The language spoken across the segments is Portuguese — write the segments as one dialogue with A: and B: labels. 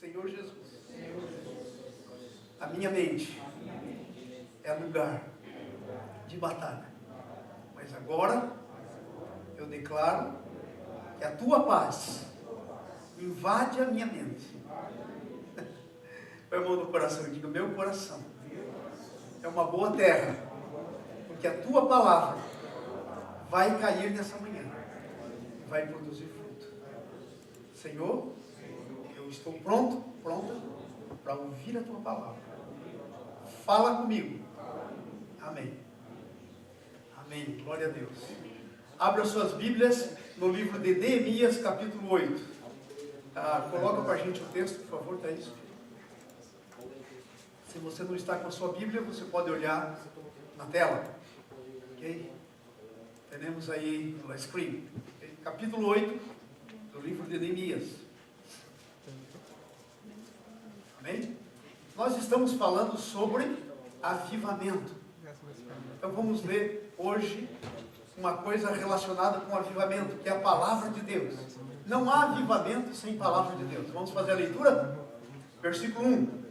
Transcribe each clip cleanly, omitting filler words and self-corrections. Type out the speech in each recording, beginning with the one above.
A: Senhor Jesus, a minha mente é lugar de batalha. Mas agora eu declaro que a tua paz invade a minha mente. Põe a mão no coração e diga: meu coração é uma boa terra, porque a tua palavra vai cair nessa manhã e vai produzir fruto. Senhor, eu estou pronta para ouvir a tua palavra. Fala comigo. Amém. Amém. Glória a Deus. Abra suas Bíblias no livro de Neemias, capítulo 8. Coloca para a gente o texto, por favor, Thaís. Se você não está com a sua Bíblia, você pode olhar na tela. Ok? Tenemos aí no screen. Okay? Capítulo 8 do livro de Neemias. Amém? Nós estamos falando sobre avivamento. Então vamos ler hoje uma coisa relacionada com avivamento, que é a palavra de Deus. Não há avivamento sem palavra de Deus. Vamos fazer a leitura? Versículo 1.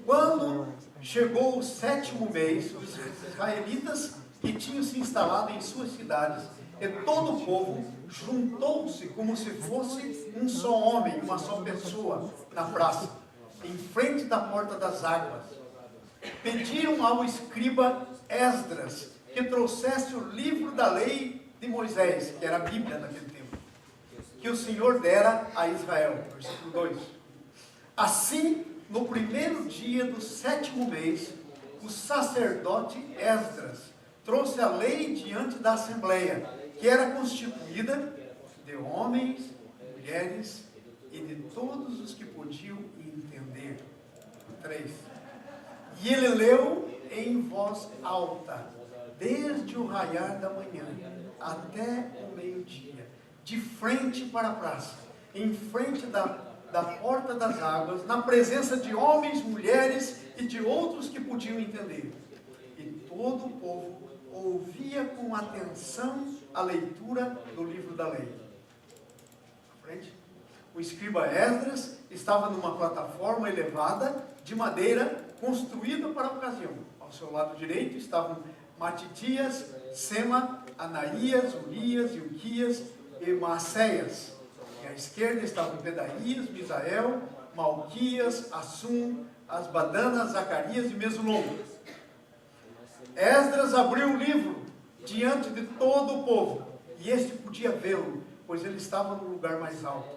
A: Quando chegou o 7º mês, os israelitas que tinham se instalado em suas cidades, e todo o povo juntou-se como se fosse um só homem, uma só pessoa, na praça, em frente da porta das águas. Pediram ao escriba Esdras que trouxesse o livro da lei de Moisés, que era a Bíblia naquele tempo, que o Senhor dera a Israel. Versículo 2. Assim, no primeiro dia do 7º mês, o sacerdote Esdras trouxe a lei diante da assembleia, que era constituída de homens, mulheres e de todos os que podiam entender. 3. E ele leu em voz alta, desde o raiar da manhã até o meio-dia, de frente para a praça, em frente da porta das águas, na presença de homens, mulheres e de outros que podiam entender. E todo o povo ouvia com atenção a leitura do livro da lei. Frente. O escriba Esdras estava numa plataforma elevada de madeira construída para a ocasião. Ao seu lado direito estavam Matitias, Sema, Anaías, Urias, Ilquias e Maacéias. E à esquerda estavam Pedaías, Misael, Malquias, Assum, Asbadana, Zacarias e Mesulom. Esdras abriu o livro diante de todo o povo, e este podia vê-lo, pois ele estava no lugar mais alto.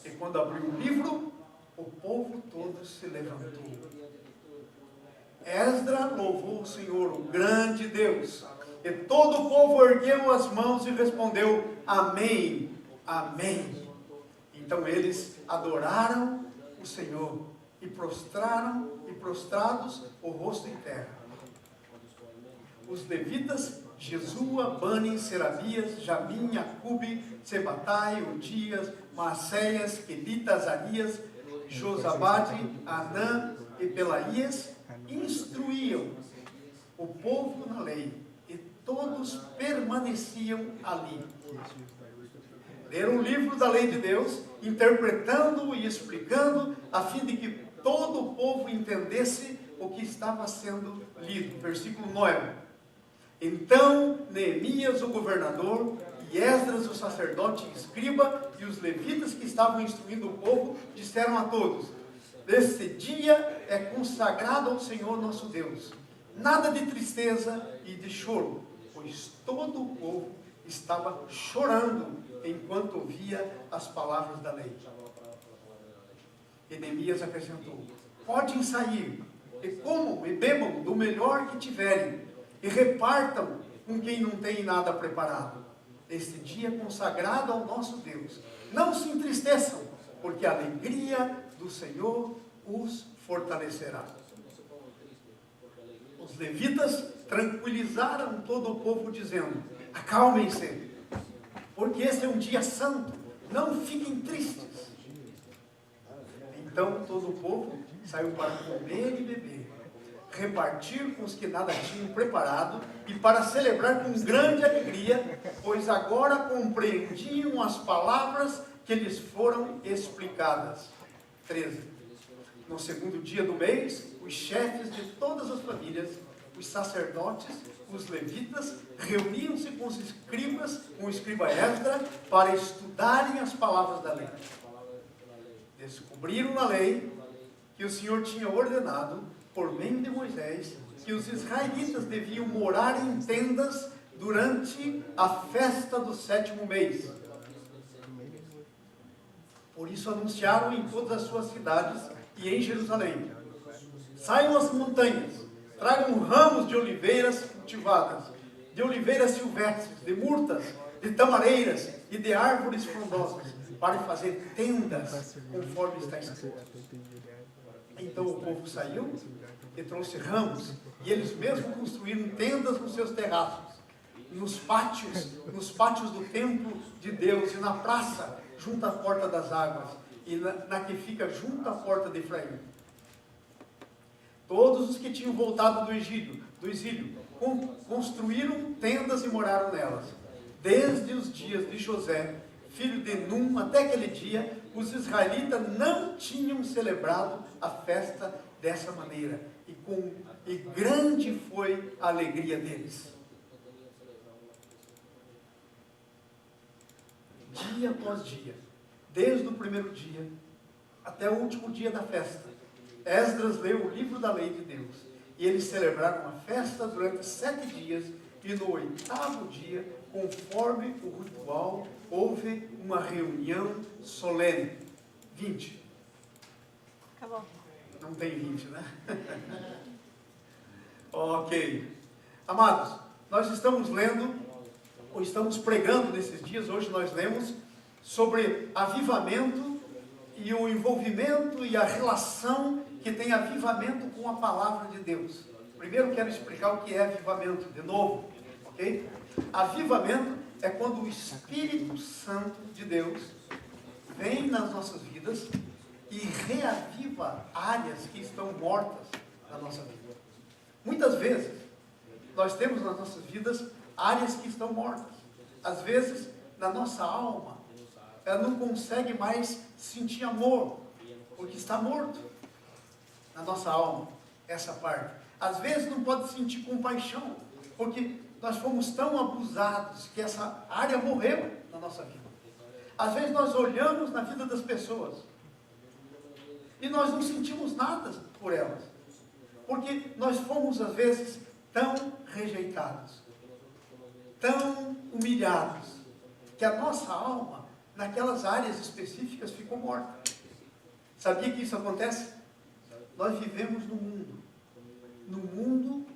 A: E quando abriu o livro, o povo todo se levantou. Esdras louvou o Senhor, o grande Deus, e todo o povo ergueu as mãos e respondeu: Amém, Amém. Então eles adoraram o Senhor e prostrados o rosto em terra. Os levitas, Jesua, Bani, Serabias, Jamim, Acube, Sebatai, Odias, Maacéias, Quelita, Azarias, Josabade, Anã e Pelaías, instruíam o povo na lei, e todos permaneciam ali. Leram o livro da lei de Deus, interpretando-o e explicando, a fim de que todo o povo entendesse o que estava sendo lido. Versículo 9. Então Neemias, o governador, e Esdras, o sacerdote e escriba, e os levitas que estavam instruindo o povo, disseram a todos: Este dia é consagrado ao Senhor nosso Deus. Nada de tristeza e de choro, pois todo o povo estava chorando enquanto ouvia as palavras da lei. E Neemias acrescentou: Podem sair, e comam e bebam do melhor que tiverem, e repartam com quem não tem nada preparado. Este dia é consagrado ao nosso Deus. Não se entristeçam, porque a alegria do Senhor os fortalecerá. Os levitas tranquilizaram todo o povo, dizendo: Acalmem-se, porque este é um dia santo, não fiquem tristes. Então todo o povo saiu para comer e beber, repartir com os que nada tinham preparado, e para celebrar com grande alegria, pois agora compreendiam as palavras que lhes foram explicadas. 13. No segundo dia do mês, os chefes de todas as famílias, os sacerdotes, os levitas, reuniam-se com os escribas, com o escriba Esdras, para estudarem as palavras da lei. Descobriram na lei que o Senhor tinha ordenado, por meio de Moisés, que os israelitas deviam morar em tendas durante a festa do 7º mês. Por isso anunciaram em todas as suas cidades e em Jerusalém: saiam às montanhas, tragam ramos de oliveiras cultivadas, de oliveiras silvestres, de murtas, de tamareiras e de árvores frondosas, para fazer tendas, conforme está escrito. Então o povo saiu e trouxe ramos, e eles mesmos construíram tendas nos seus terraços, nos pátios do templo de Deus, e na praça, junto à porta das águas, e na que fica junto à porta de Efraim. Todos os que tinham voltado do exílio, construíram tendas e moraram nelas. Desde os dias de José, filho de Num, até aquele dia, os israelitas não tinham celebrado a festa dessa maneira, e grande foi a alegria deles. Dia após dia, desde o primeiro dia até o último dia da festa, Esdras leu o livro da lei de Deus, e eles celebraram a festa durante 7 dias, e no 8º dia, conforme o ritual, houve uma reunião solene. 20.
B: Acabou.
A: Não tem 20, né? Ok. Amados, nós estamos lendo, ou estamos pregando nesses dias, hoje nós lemos sobre avivamento e o envolvimento e a relação que tem avivamento com a palavra de Deus. Primeiro quero explicar o que é avivamento, de novo, ok? Avivamento é quando o Espírito Santo de Deus vem nas nossas vidas e reaviva áreas que estão mortas na nossa vida. Muitas vezes, nós temos nas nossas vidas áreas que estão mortas. Às vezes, na nossa alma, ela não consegue mais sentir amor, porque está morto na nossa alma, essa parte. Às vezes não pode sentir compaixão, porque nós fomos tão abusados que essa área morreu na nossa vida. Às vezes nós olhamos na vida das pessoas e nós não sentimos nada por elas, porque nós fomos às vezes tão rejeitados, tão humilhados, que a nossa alma, naquelas áreas específicas, ficou morta. Sabia que isso acontece? Nós vivemos num mundo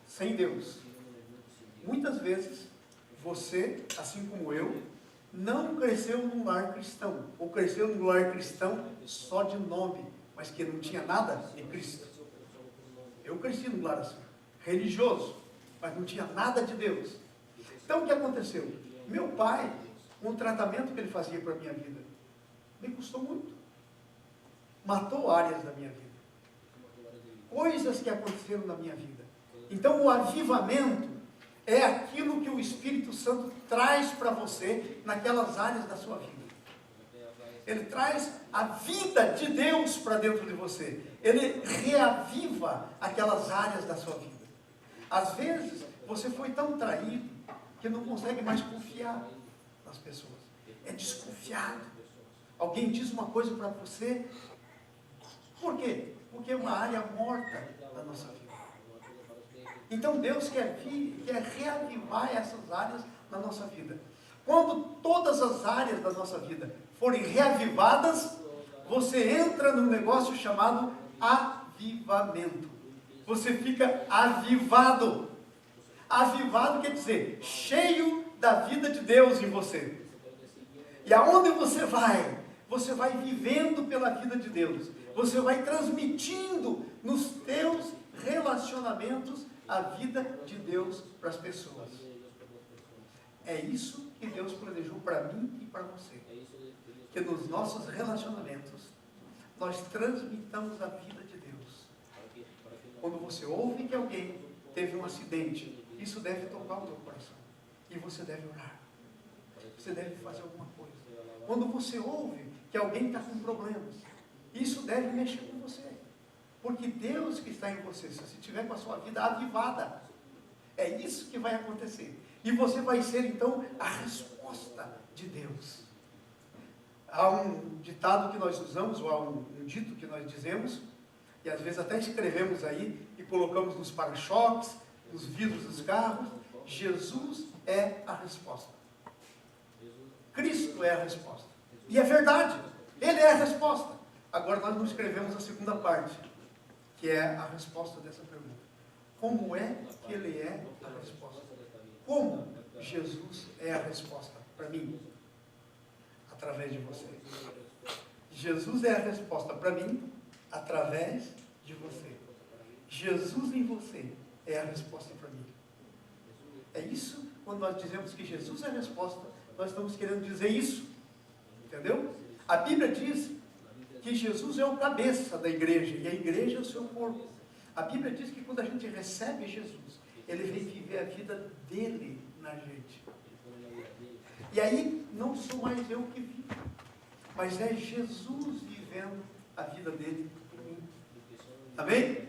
A: sem Deus. Muitas vezes, você, assim como eu, não cresceu num lar cristão, ou cresceu num lar cristão só de nome, mas que não tinha nada de Cristo. Eu cresci num lar assim, religioso, mas não tinha nada de Deus. Então o que aconteceu? Meu pai, com o tratamento que ele fazia para a minha vida, me custou muito. Matou áreas da minha vida. Coisas que aconteceram na minha vida. Então o avivamento é aquilo que o Espírito Santo traz para você naquelas áreas da sua vida. Ele traz a vida de Deus para dentro de você. Ele reaviva aquelas áreas da sua vida. Às vezes, você foi tão traído que não consegue mais confiar nas pessoas. É desconfiado. Alguém diz uma coisa para você. Por quê? Porque é uma área morta da nossa vida. Então Deus quer reavivar essas áreas na nossa vida. Quando todas as áreas da nossa vida forem reavivadas, você entra num negócio chamado avivamento. Você fica avivado. Avivado quer dizer cheio da vida de Deus em você. E aonde você vai vivendo pela vida de Deus. Você vai transmitindo nos teus relacionamentos a vida de Deus para as pessoas. É isso que Deus planejou para mim e para você. Que nos nossos relacionamentos nós transmitamos a vida de Deus. Quando você ouve que alguém teve um acidente, isso deve tocar o teu coração. E você deve orar. Você deve fazer alguma coisa. Quando você ouve que alguém está com problemas, Isso deve mexer com você. Porque Deus que está em você, se você estiver com a sua vida avivada, é isso que vai acontecer. E você vai ser, então, a resposta de Deus. Há um ditado que nós usamos, ou há um dito que nós dizemos, e às vezes até escrevemos aí, e colocamos nos para-choques, nos vidros dos carros: Jesus é a resposta. Cristo é a resposta. E é verdade, Ele é a resposta. Agora nós não escrevemos a segunda parte, que é a resposta dessa pergunta. Como é que Ele é a resposta? Como Jesus é a resposta para mim? Através de você. Jesus é a resposta para mim, através de você. Jesus em você é a resposta para mim. É isso, quando nós dizemos que Jesus é a resposta, nós estamos querendo dizer isso. Entendeu? A Bíblia diz que Jesus é o cabeça da igreja, e a igreja é o seu corpo. A Bíblia diz que quando a gente recebe Jesus, Ele vem viver a vida dele na gente. E aí, não sou mais eu que vivo, mas é Jesus vivendo a vida dele em mim. Amém?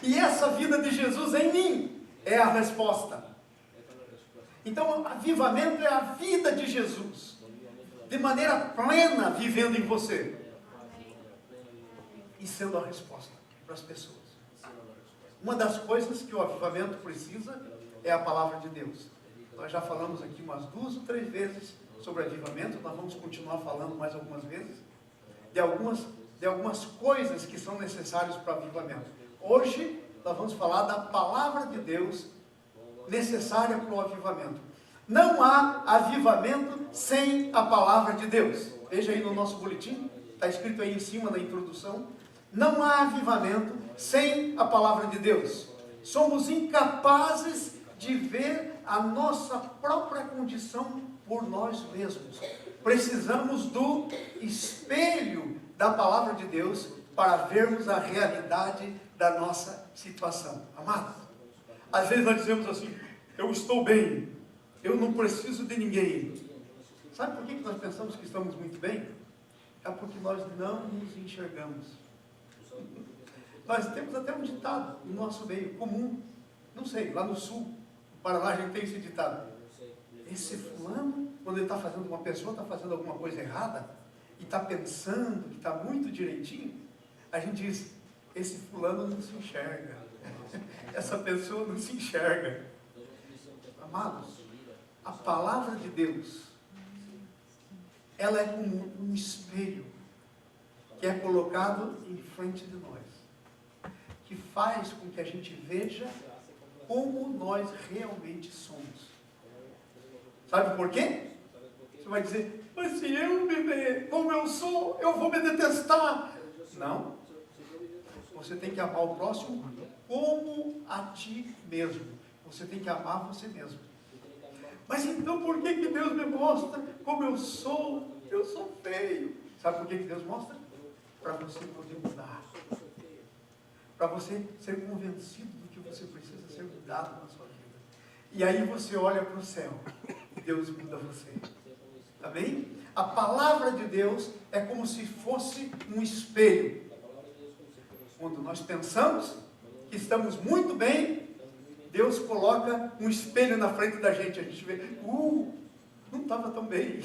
A: E essa vida de Jesus em mim é a resposta. Então, avivamento é a vida de Jesus, de maneira plena, vivendo em você. E sendo a resposta para as pessoas. Uma das coisas que o avivamento precisa é a palavra de Deus. Nós já falamos aqui umas 2 ou 3 vezes sobre avivamento, nós vamos continuar falando mais algumas vezes, de algumas coisas que são necessárias para o avivamento. Hoje, nós vamos falar da palavra de Deus necessária para o avivamento. Não há avivamento sem a palavra de Deus. Veja aí no nosso boletim, está escrito aí em cima na introdução. Não há avivamento sem a palavra de Deus. Somos incapazes de ver a nossa própria condição por nós mesmos. Precisamos do espelho da palavra de Deus para vermos a realidade da nossa situação. Amados, às vezes nós dizemos assim: eu estou bem, eu não preciso de ninguém. Sabe por que nós pensamos que estamos muito bem? É porque nós não nos enxergamos. Nós temos até um ditado no nosso meio comum, não sei, lá no sul, no Paraná, a gente tem esse ditado: esse fulano, quando ele está fazendo, uma pessoa está fazendo alguma coisa errada, e está pensando que está muito direitinho, a gente diz: esse fulano não se enxerga, essa pessoa não se enxerga. Amados, a palavra de Deus, ela é como um espelho, que é colocado em frente de nós, que faz com que a gente veja como nós realmente somos. Sabe por quê? Você vai dizer: mas se eu me ver como eu sou, eu vou me detestar. Não. Você tem que amar o próximo como a ti mesmo. Você tem que amar você mesmo. Mas então por que Deus me mostra como eu sou? Eu sou feio. Sabe por que Deus mostra? Para você poder mudar. Para você ser convencido do que você precisa ser mudado na sua vida. E aí você olha para o céu e Deus muda você. Amém? A palavra de Deus é como se fosse um espelho. Quando nós pensamos que estamos muito bem, Deus coloca um espelho na frente da gente. A gente vê: não estava tão bem.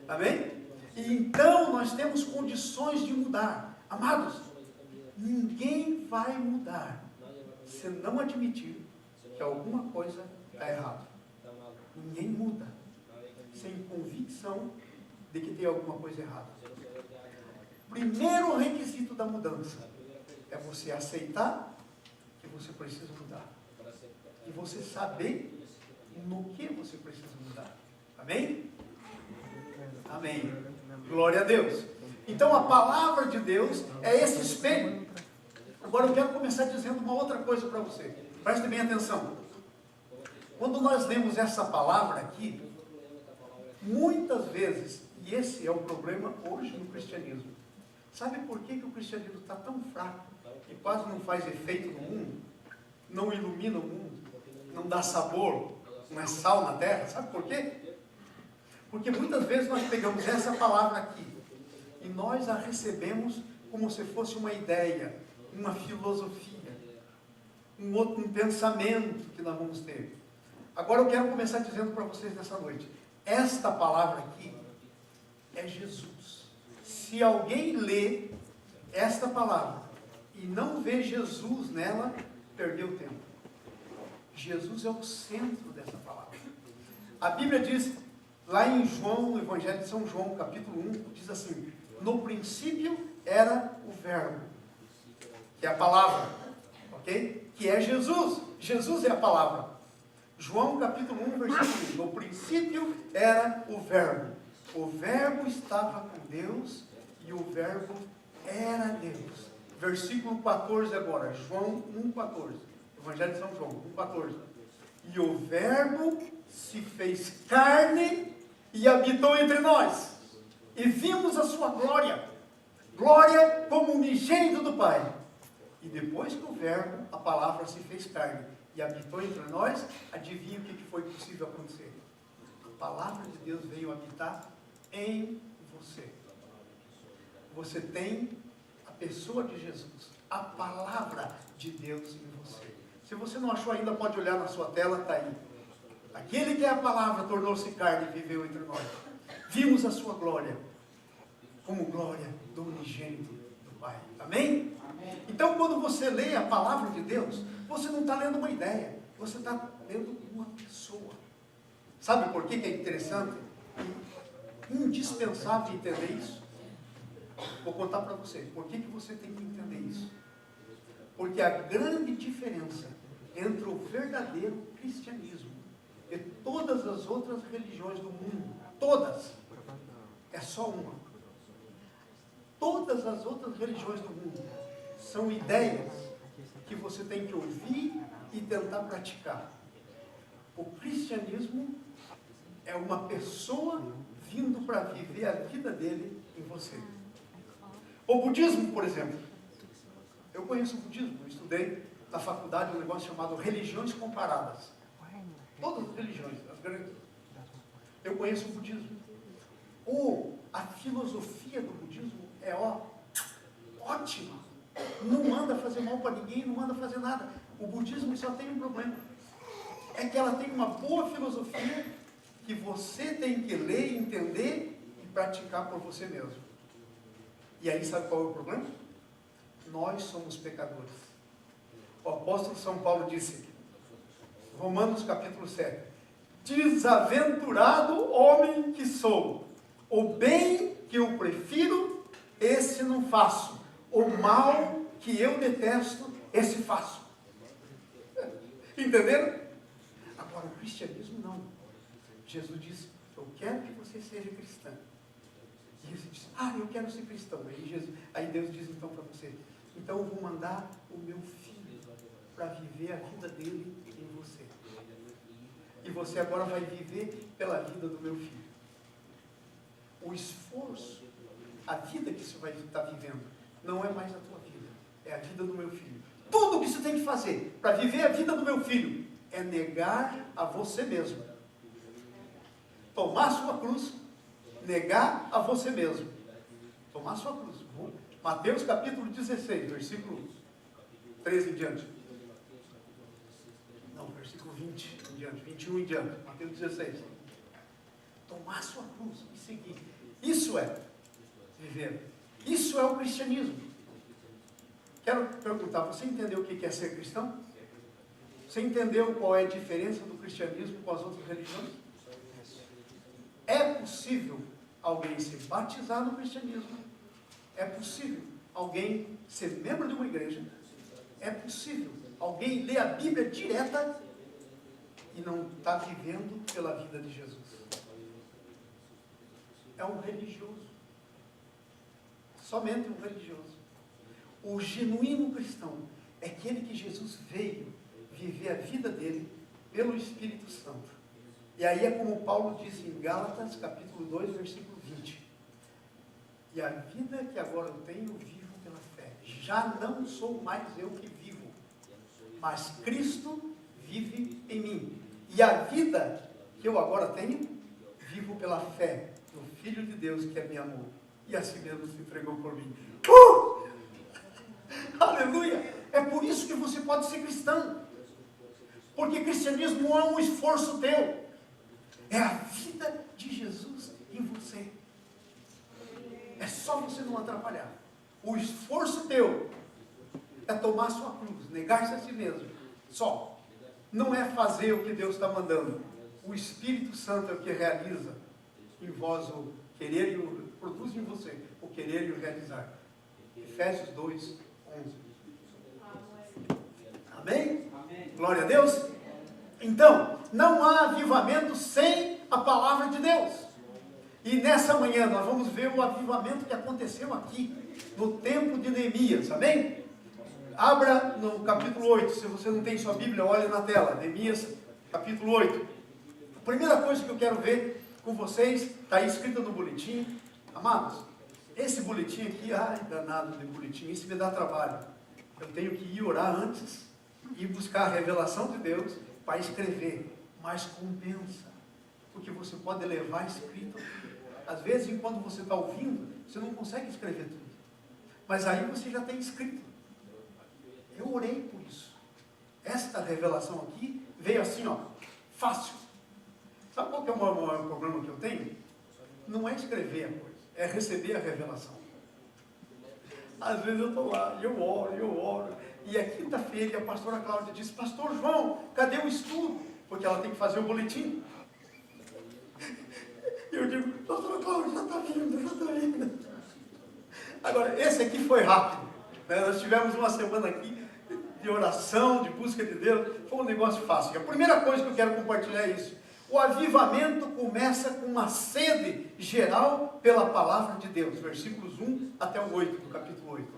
A: Amém? E então nós temos condições de mudar. Amados, ninguém vai mudar se não admitir que alguma coisa está errada. Ninguém muda sem convicção de que tem alguma coisa errada. Primeiro requisito da mudança é você aceitar que você precisa mudar. E você saber no que você precisa mudar. Amém? Amém. Glória a Deus. Então a palavra de Deus é esse espelho. Agora eu quero começar dizendo uma outra coisa para você. Preste bem atenção. Quando nós lemos essa palavra aqui, muitas vezes, e esse é o problema hoje no cristianismo. Sabe por que o cristianismo está tão fraco e quase não faz efeito no mundo? Não ilumina o mundo? Não dá sabor? Não é sal na terra? Sabe por quê? Porque muitas vezes nós pegamos essa palavra aqui e nós a recebemos como se fosse uma ideia, uma filosofia, um pensamento que nós vamos ter. Agora eu quero começar dizendo para vocês nessa noite, esta palavra aqui é Jesus. Se alguém lê esta palavra e não vê Jesus nela, perdeu tempo. Jesus é o centro dessa palavra. A Bíblia diz, lá em João, no Evangelho de São João, capítulo 1, diz assim, no princípio era o Verbo, que é a palavra, ok? Que é Jesus. Jesus é a palavra. João capítulo 1, versículo 1, no princípio era o Verbo. O Verbo estava com Deus e o Verbo era Deus. Versículo 14 agora, João 1,14. Evangelho de São João 1,14. E o Verbo se fez carne e habitou entre nós. E vimos a sua glória. Glória como unigênito do Pai. E depois que o Verbo, a palavra se fez carne e habitou entre nós, adivinha o que foi possível acontecer? A palavra de Deus veio habitar em você. Você tem a pessoa de Jesus, a palavra de Deus em você. Se você não achou ainda, pode olhar na sua tela, está aí. Aquele que é a palavra tornou-se carne e viveu entre nós. Vimos a sua glória, como glória do unigênito do Pai. Amém? Amém? Então, quando você lê a palavra de Deus, você não está lendo uma ideia, você está lendo uma pessoa. Sabe por que é interessante? Indispensável entender isso? Vou contar para você. Por que você tem que entender isso? Porque a grande diferença entre o verdadeiro cristianismo e todas as outras religiões do mundo, todas, é só uma. Todas as outras religiões do mundo são ideias que você tem que ouvir e tentar praticar. O cristianismo é uma pessoa vindo para viver a vida dele em você. O budismo, por exemplo. Eu conheço o budismo, eu estudei na faculdade um negócio chamado religiões comparadas. Todas as religiões, as grandes. Eu conheço o budismo. A filosofia do budismo é ótima. Não manda fazer mal para ninguém, não manda fazer nada. O budismo só tem um problema. É que ela tem uma boa filosofia que você tem que ler, entender e praticar por você mesmo. E aí sabe qual é o problema? Nós somos pecadores. O apóstolo São Paulo disse, Romanos capítulo 7, desaventurado homem que sou, o bem que eu prefiro, esse não faço, o mal que eu detesto, esse faço. Entenderam? Agora o cristianismo não. Jesus disse, eu quero que você seja cristã. E você diz, eu quero ser cristão. Aí Deus diz então para você, então eu vou mandar o meu filho para viver a vida dele em você. E você agora vai viver pela vida do meu filho. O esforço, a vida que você vai estar vivendo, não é mais a tua vida, é a vida do meu filho. Tudo que você tem que fazer para viver a vida do meu filho é negar a você mesmo. Tomar a sua cruz, negar a você mesmo. Tomar a sua cruz. Mateus capítulo 16, versículo 13 em diante. Não, versículo 20 em diante, 21 em diante. Mateus 16. Tomar a sua cruz e seguir. Isso é viver. Isso é o cristianismo. Quero perguntar, você entendeu o que é ser cristão? Você entendeu qual é a diferença do cristianismo com as outras religiões? É possível alguém se batizar no cristianismo. É possível alguém ser membro de uma igreja. É possível alguém ler a Bíblia direta e não está vivendo pela vida de Jesus. É um religioso. Somente um religioso. O genuíno cristão é aquele que Jesus veio viver a vida dele pelo Espírito Santo. E aí é como Paulo diz em Gálatas, capítulo 2, versículo 20. E a vida que agora eu tenho, vivo pela fé. Já não sou mais eu que vivo, mas Cristo vive em mim. E a vida que eu agora tenho, vivo pela fé no Filho de Deus que me amou e assim mesmo se entregou por mim. Aleluia! É por isso que você pode ser cristão. Porque cristianismo não é um esforço teu. É a vida de Jesus em você. É só você não atrapalhar. O esforço teu é tomar sua cruz, negar-se a si mesmo. Só. Não é fazer o que Deus está mandando. O Espírito Santo é o que realiza em vós o querer e o produz em você o querer e o realizar. Efésios 2, 11. Amém? Amém? Glória a Deus. Então, não há avivamento sem a palavra de Deus. E nessa manhã nós vamos ver o avivamento que aconteceu aqui, no tempo de Neemias, amém? Abra no capítulo 8, se você não tem sua Bíblia, olhe na tela, Neemias, capítulo 8. A primeira coisa que eu quero ver com vocês, está aí escrita no boletim, amados, esse boletim aqui, ai danado de boletim, isso me dá trabalho. Eu tenho que ir orar antes, ir buscar a revelação de Deus, para escrever, mas compensa, porque você pode levar escrito. Às vezes, enquanto você está ouvindo, você não consegue escrever tudo, mas aí você já tem escrito. Eu orei por isso. Esta revelação aqui veio assim, ó, fácil. Sabe qual que é o maior problema que eu tenho? Não é escrever a coisa, é receber a revelação. Às vezes eu estou lá, e eu oro, e a quinta-feira a pastora Cláudia disse, pastor João, cadê o estudo? Porque ela tem que fazer o boletim. E eu digo, pastora Cláudia, já está vindo. Agora, esse aqui foi rápido, né? Nós tivemos uma semana aqui de oração, de busca de Deus, foi um negócio fácil. A primeira coisa que eu quero compartilhar é isso. O avivamento começa com uma sede geral pela palavra de Deus, versículos 1 até o 8, do capítulo 8.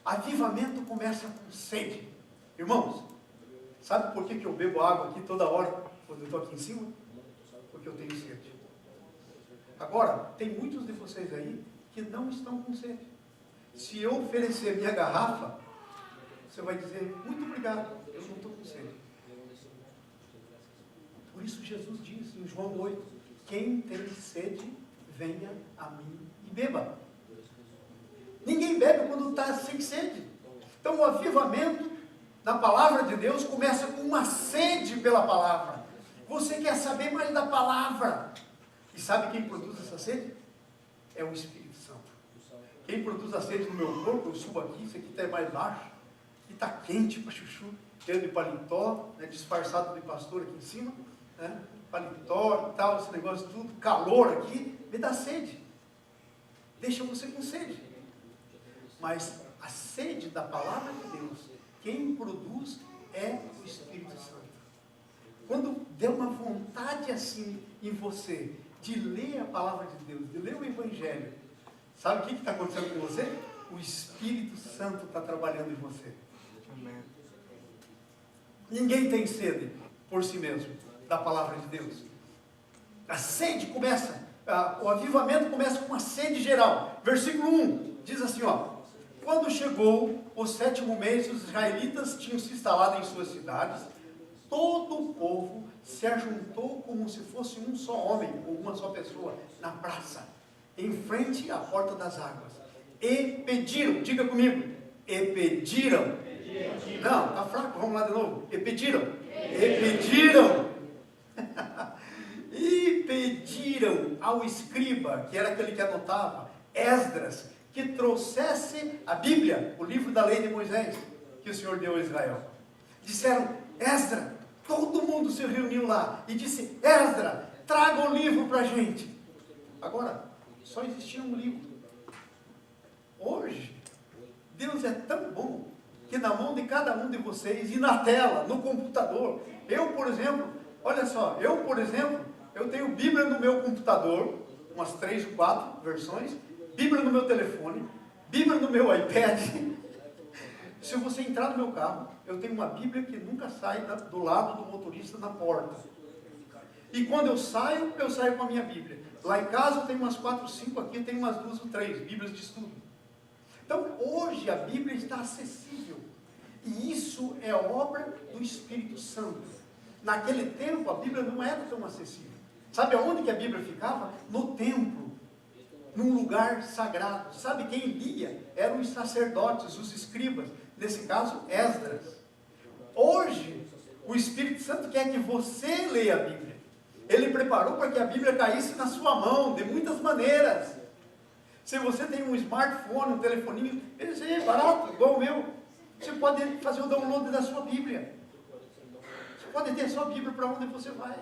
A: Avivamento começa com sede. Irmãos, sabe por que eu bebo água aqui toda hora, quando eu estou aqui em cima? Porque eu tenho sede. Agora, tem muitos de vocês aí que não estão com sede. Se eu oferecer minha garrafa, você vai dizer, muito obrigado, eu não estou com sede. Por isso Jesus diz em João 8, quem tem sede, venha a mim e beba. Ninguém bebe quando está sem sede. Então o avivamento da palavra de Deus começa com uma sede pela palavra. Você quer saber mais da palavra. E sabe quem produz essa sede? É o Espírito Santo. Quem produz a sede no meu corpo, eu subo aqui, isso aqui está mais baixo, e está quente para chuchu, eu de paletó, né, disfarçado de pastor aqui em cima, né, paletó e tal, esse negócio tudo, calor aqui, me dá sede. Deixa você com sede. Mas a sede da palavra de Deus, quem produz é o Espírito Santo. Quando der uma vontade assim em você, de ler a palavra de Deus, de ler o Evangelho, sabe o que está acontecendo com você? O Espírito Santo está trabalhando em você. Amém. Ninguém tem sede por si mesmo da palavra de Deus. A sede começa, o avivamento começa com uma sede geral. Versículo 1 diz assim, ó, quando chegou o 7º mês, os israelitas tinham se instalado em suas cidades, todo o povo se ajuntou como se fosse um só homem, ou uma só pessoa, na praça, em frente à porta das águas. E pediram, diga comigo, e pediram. Não, está fraco, vamos lá de novo. E pediram. E pediram. E pediram ao escriba, que era aquele que anotava, Esdras, que trouxesse a Bíblia, o livro da lei de Moisés, que o Senhor deu a Israel. Disseram, Esdras, todo mundo se reuniu lá e disse, Esdras, traga o livro para a gente. Agora, só existia um livro. Hoje, Deus é tão bom, que na mão de cada um de vocês, e na tela, no computador, eu, por exemplo, olha só, eu tenho Bíblia no meu computador, umas 3 ou 4 versões, Bíblia no meu telefone, Bíblia no meu iPad. Se você entrar no meu carro, eu tenho uma Bíblia que nunca sai do lado do motorista na porta. E quando eu saio com a minha Bíblia. Lá em casa eu tenho umas 4, 5, aqui eu tenho umas 2 ou 3 Bíblias de estudo. Então hoje a Bíblia está acessível. E isso é obra do Espírito Santo. Naquele tempo a Bíblia não era tão acessível. Sabe aonde que a Bíblia ficava? No templo. num lugar sagrado. Sabe quem lia? Eram os sacerdotes, os escribas, nesse caso, Esdras. Hoje, o Espírito Santo quer que você leia a Bíblia. Ele preparou para que a Bíblia caísse na sua mão, de muitas maneiras. Se você tem um smartphone, um telefoninho, ele é barato, igual o meu. Você pode fazer o download da sua Bíblia. Você pode ter a sua Bíblia para onde você vai.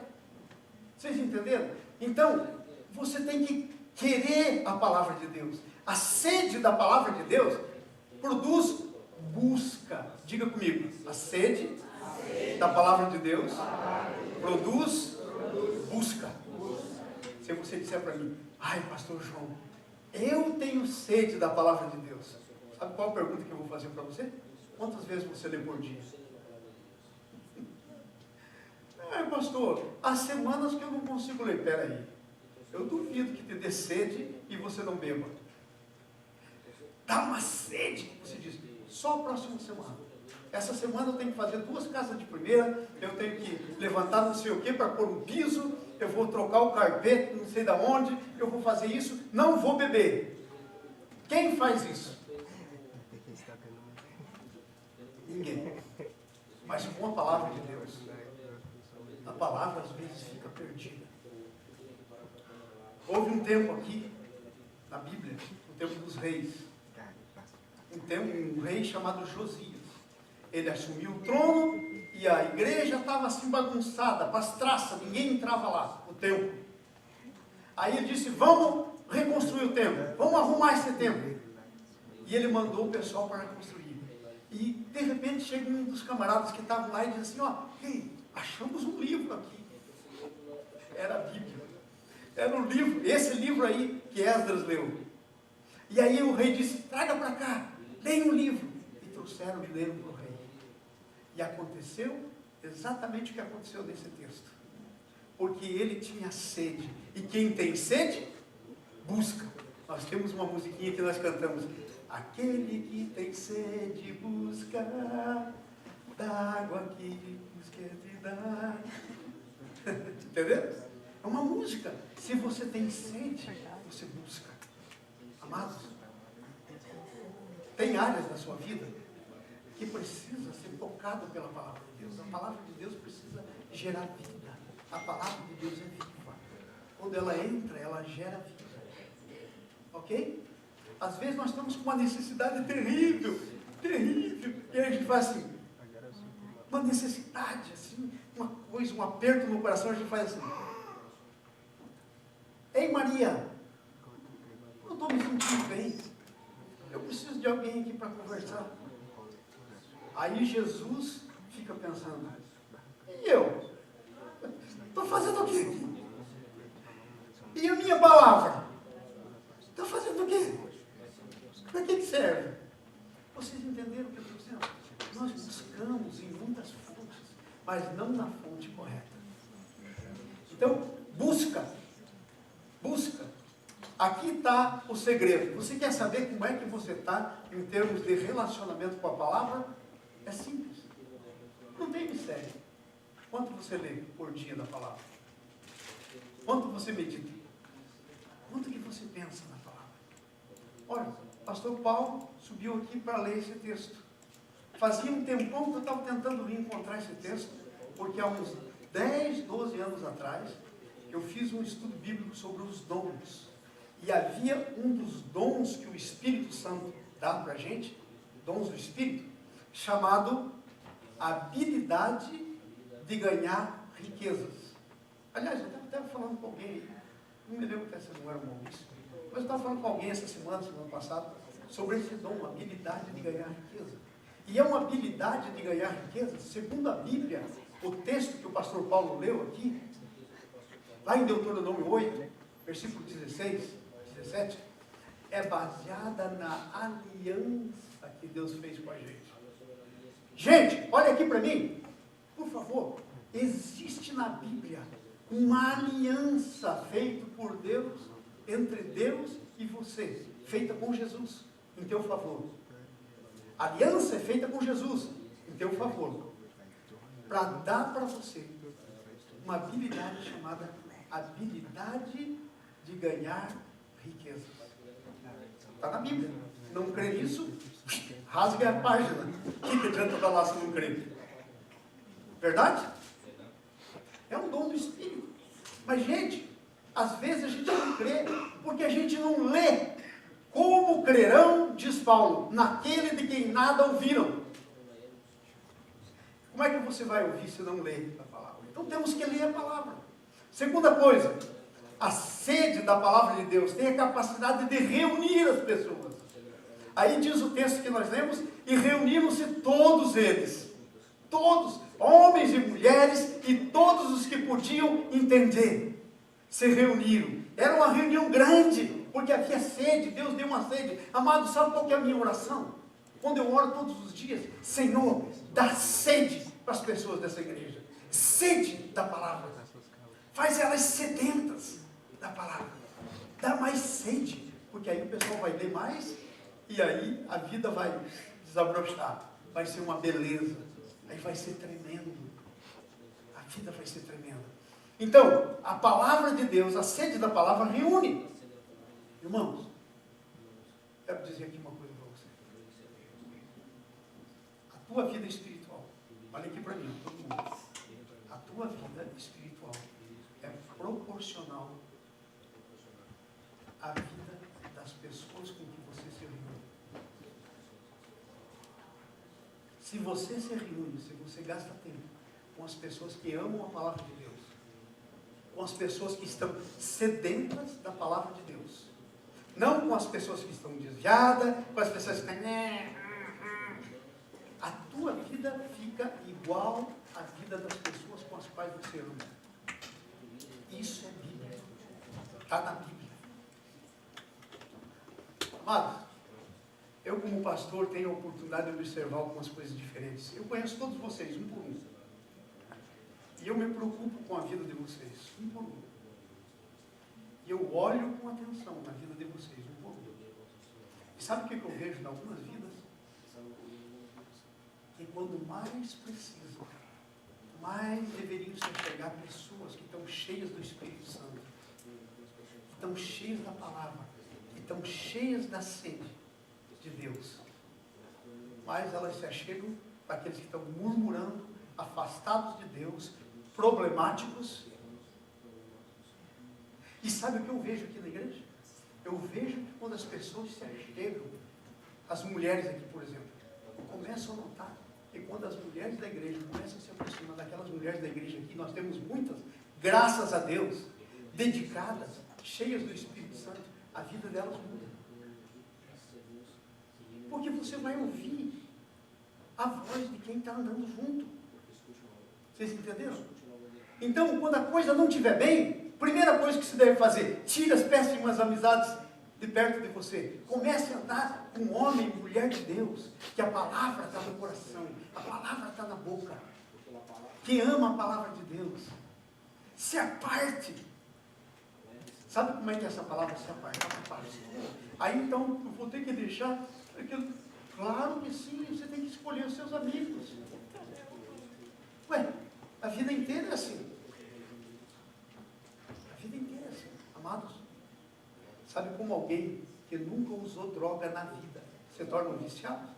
A: Vocês entenderam? Então, você tem que querer a palavra de Deus. A sede da palavra de Deus produz busca. Diga comigo, a sede da palavra de Deus produz busca. Se você disser para mim, ai, pastor João, eu tenho sede da palavra de Deus. Sabe qual a pergunta que eu vou fazer para você? Quantas vezes você lê por dia? Pastor, há semanas que eu não consigo ler. Peraí, eu duvido que te dê sede e você não beba. Dá uma sede que você diz, só a próxima semana. Essa semana eu tenho que fazer 2 casas de primeira, eu tenho que levantar não sei o que para pôr um piso, eu vou trocar o carpete, não sei da onde, eu vou fazer isso, não vou beber. Quem faz isso? Ninguém. Mas com a palavra de Deus, a palavra às vezes fica perdida. Houve um tempo aqui, na Bíblia, o tempo dos reis, um rei chamado Josias. Ele assumiu o trono e a igreja estava assim bagunçada, pastraça, ninguém entrava lá, no templo. Aí ele disse, vamos reconstruir o templo, vamos arrumar esse templo. E ele mandou o pessoal para reconstruir. E de repente chega um dos camaradas que estavam lá e diz assim, ó, ei, achamos um livro aqui. Era a Bíblia. Era um livro, esse livro aí que Esdras leu. E aí o rei disse, traga para cá, leia um livro. E trouxeram e leram para o rei. E aconteceu exatamente o que aconteceu nesse texto. Porque ele tinha sede. E quem tem sede, busca. Nós temos uma musiquinha que nós cantamos. Aquele que tem sede busca da água que nos quer te dar. Entendeu? É uma música. Se você tem sede, você busca. Amados, tem áreas da sua vida que precisa ser tocada pela palavra de Deus. A palavra de Deus precisa gerar vida. A palavra de Deus é viva. Quando ela entra, ela gera vida. Ok? Às vezes nós estamos com uma necessidade terrível, terrível. E aí a gente faz assim, uma necessidade, assim, uma coisa, um aperto no coração, a gente faz assim. Ei Maria, eu estou me sentindo bem. Eu preciso de alguém aqui para conversar. Aí Jesus fica pensando, e eu? Estou fazendo o quê? E a minha palavra? Estou fazendo o quê? Para que serve? Vocês entenderam o que eu estou dizendo? Nós buscamos em muitas fontes, mas não na fonte correta. Então, busca. Aqui está o segredo. Você quer saber como é que você está em termos de relacionamento com a palavra? É simples. Não tem mistério. Quanto você lê por dia da palavra? Quanto você medita? Quanto que você pensa na palavra? Olha, pastor Paulo subiu aqui para ler esse texto. Fazia um tempão que eu estava tentando vir encontrar esse texto, porque há uns 10, 12 anos atrás, eu fiz um estudo bíblico sobre os dons. E havia um dos dons que o Espírito Santo dá para a gente, dons do Espírito, chamado habilidade de ganhar riquezas. Aliás, eu estava falando com alguém, não me lembro que essa não era o Maurício, mas eu estava falando com alguém essa semana passada, sobre esse dom, habilidade de ganhar riqueza. E é uma habilidade de ganhar riqueza, segundo a Bíblia, o texto que o pastor Paulo leu aqui, lá em Deuteronômio 8, versículo 16, 17, é baseada na aliança que Deus fez com a gente. Gente, olha aqui para mim, por favor. Existe na Bíblia uma aliança feita por Deus, entre Deus e você, feita com Jesus, em teu favor. A aliança é feita com Jesus, em teu favor, para dar para você uma habilidade chamada habilidade de ganhar riquezas. Está na Bíblia. Não crê nisso? Rasgue a página. O que adianta falar se não crê? Verdade? É um dom do Espírito. Mas, gente, às vezes a gente não crê, porque a gente não lê. Como crerão, diz Paulo, naquele de quem nada ouviram. Como é que você vai ouvir se não lê a palavra? Então temos que ler a palavra. Segunda coisa, a sede da palavra de Deus tem a capacidade de reunir as pessoas. Aí diz o texto que nós lemos, e reuniram-se todos eles. Todos, homens e mulheres, e todos os que podiam entender, se reuniram. Era uma reunião grande, porque havia sede, Deus deu uma sede. Amado, sabe qual que é a minha oração? Quando eu oro todos os dias, Senhor, dá sede para as pessoas dessa igreja. Sede da palavra. Faz elas sedentas da palavra. Dá mais sede, porque aí o pessoal vai ler mais, e aí a vida vai desabrochar. Vai ser uma beleza. Aí vai ser tremendo. A vida vai ser tremenda. Então, a palavra de Deus, a sede da palavra reúne. Irmãos, quero dizer aqui uma coisa para você. A tua vida espiritual, olha aqui para mim, todo mundo. A tua vida espiritual é proporcional à vida das pessoas com que você se reúne. Se você se reúne, se você gasta tempo com as pessoas que amam a palavra de Deus, com as pessoas que estão sedentas da palavra de Deus, não com as pessoas que estão desviadas, com as pessoas que estão... A tua vida fica igual à vida das pessoas com as quais você ama. Isso é Bíblia. Está na Bíblia. Amados, eu como pastor tenho a oportunidade de observar algumas coisas diferentes. Eu conheço todos vocês, um por um. E eu me preocupo com a vida de vocês, um por um. E eu olho com atenção na vida de vocês, um por um. E sabe o que eu vejo em algumas vidas? Que quando mais precisam, mais deveriam se enxergar pessoas que estão cheias do Espírito Santo, que estão cheias da palavra, que estão cheias da sede de Deus. Mas elas se achegam para aqueles que estão murmurando, afastados de Deus, problemáticos. E sabe o que eu vejo aqui na igreja? Eu vejo que quando as pessoas se achegam, as mulheres aqui, por exemplo, começam a notar que quando as mulheres da igreja começam a se aproximar daquelas mulheres da igreja aqui, nós temos muitas, graças a Deus, dedicadas, cheias do Espírito Santo, a vida delas muda. Porque você vai ouvir a voz de quem está andando junto. Vocês entenderam? Então, quando a coisa não estiver bem, primeira coisa que se deve fazer, tire as péssimas amizades de perto de você. Comece a andar com homem e mulher de Deus, que a palavra está no coração, a palavra está na boca. Quem ama a palavra de Deus, se aparte. Sabe como é que é essa palavra se apartar? Aí então, eu vou ter que deixar aquilo. Claro que sim, você tem que escolher os seus amigos. Ué, a vida inteira é assim. A vida inteira é assim. Amados, sabe como alguém que nunca usou droga na vida se torna um viciado?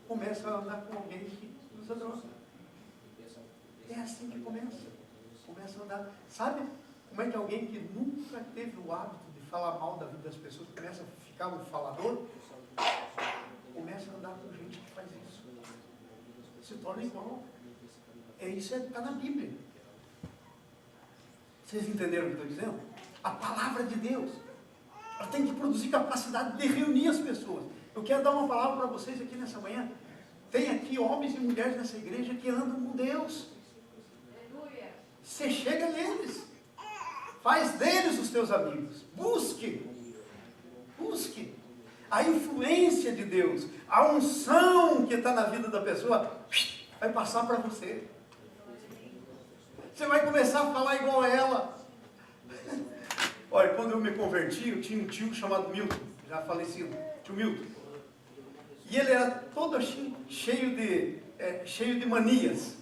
A: Começa a andar com alguém que usa droga. É assim que começa. Começa a andar. Sabe como é que alguém que nunca teve o hábito de falar mal da vida das pessoas começa a ficar um falador? Começa a andar com gente que faz isso. Se torna igual. Isso está na Bíblia. Vocês entenderam o que eu estou dizendo? A palavra de Deus, ela tem que produzir capacidade de reunir as pessoas. Eu quero dar uma palavra para vocês aqui nessa manhã. Tem aqui homens e mulheres nessa igreja que andam com Deus. Você chega neles. Faz deles os teus amigos. Busque. Busque. A influência de Deus, a unção que está na vida da pessoa, vai passar para você. Você vai começar a falar igual a ela. Olha, quando eu me converti, eu tinha um tio chamado Milton, já falecido, tio Milton. E ele era todo assim, cheio de manias.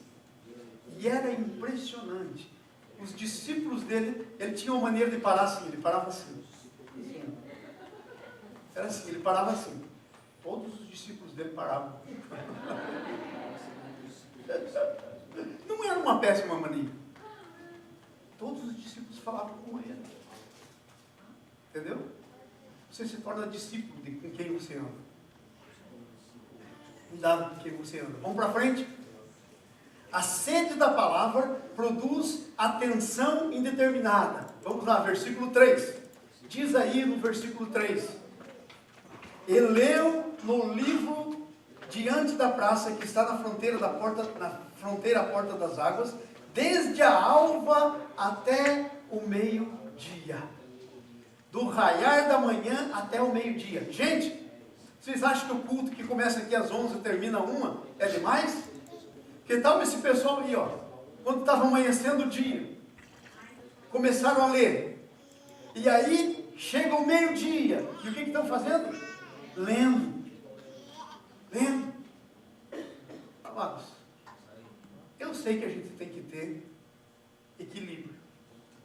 A: E era impressionante. Os discípulos dele, ele tinha uma maneira de parar assim, ele parava assim. Era assim, ele parava assim. Todos os discípulos dele paravam. Não era uma péssima mania. Todos os discípulos falavam com ele. Entendeu? Você se torna discípulo de com quem você anda. Cuidado com quem você anda. Vamos para frente? A sede da palavra produz atenção indeterminada. Vamos lá, versículo 3. Diz aí no versículo 3. E leu no livro diante da praça que está na fronteira da porta, à porta das águas, desde a alva até o meio-dia. Do raiar da manhã até o meio-dia. Gente, vocês acham que o culto que começa aqui às 11 e termina 1 é demais? Que tal esse pessoal aí, ó, quando estava amanhecendo o dia, começaram a ler. E aí, chega o meio-dia. E o que estão fazendo? Lendo. Lendo. Amados, eu sei que a gente tem que ter equilíbrio.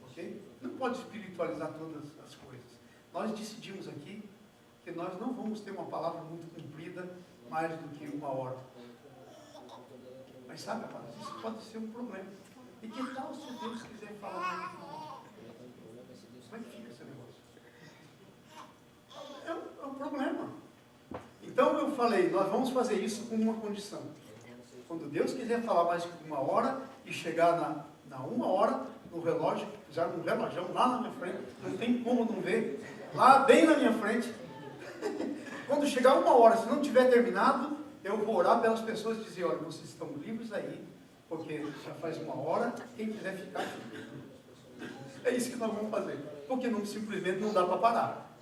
A: Ok? Não pode espiritualizar todas as coisas. Nós decidimos aqui que nós não vamos ter uma palavra muito comprida mais do que 1 hora. Mas sabe, amados, isso pode ser um problema. E que tal se Deus quiser falar mais de nós? Como é que fica esse negócio? É um problema. Então eu falei, nós vamos fazer isso com uma condição. Quando Deus quiser falar mais de 1 hora e chegar na 1 hora, no relógio, já no relógio lá na minha frente, não tem como não ver, lá bem na minha frente. Quando chegar 1 hora, se não tiver terminado, eu vou orar pelas pessoas e dizer, olha, vocês estão livres aí, porque já faz 1 hora, quem quiser ficar, fica. É isso que nós vamos fazer. Porque não, simplesmente não dá para parar.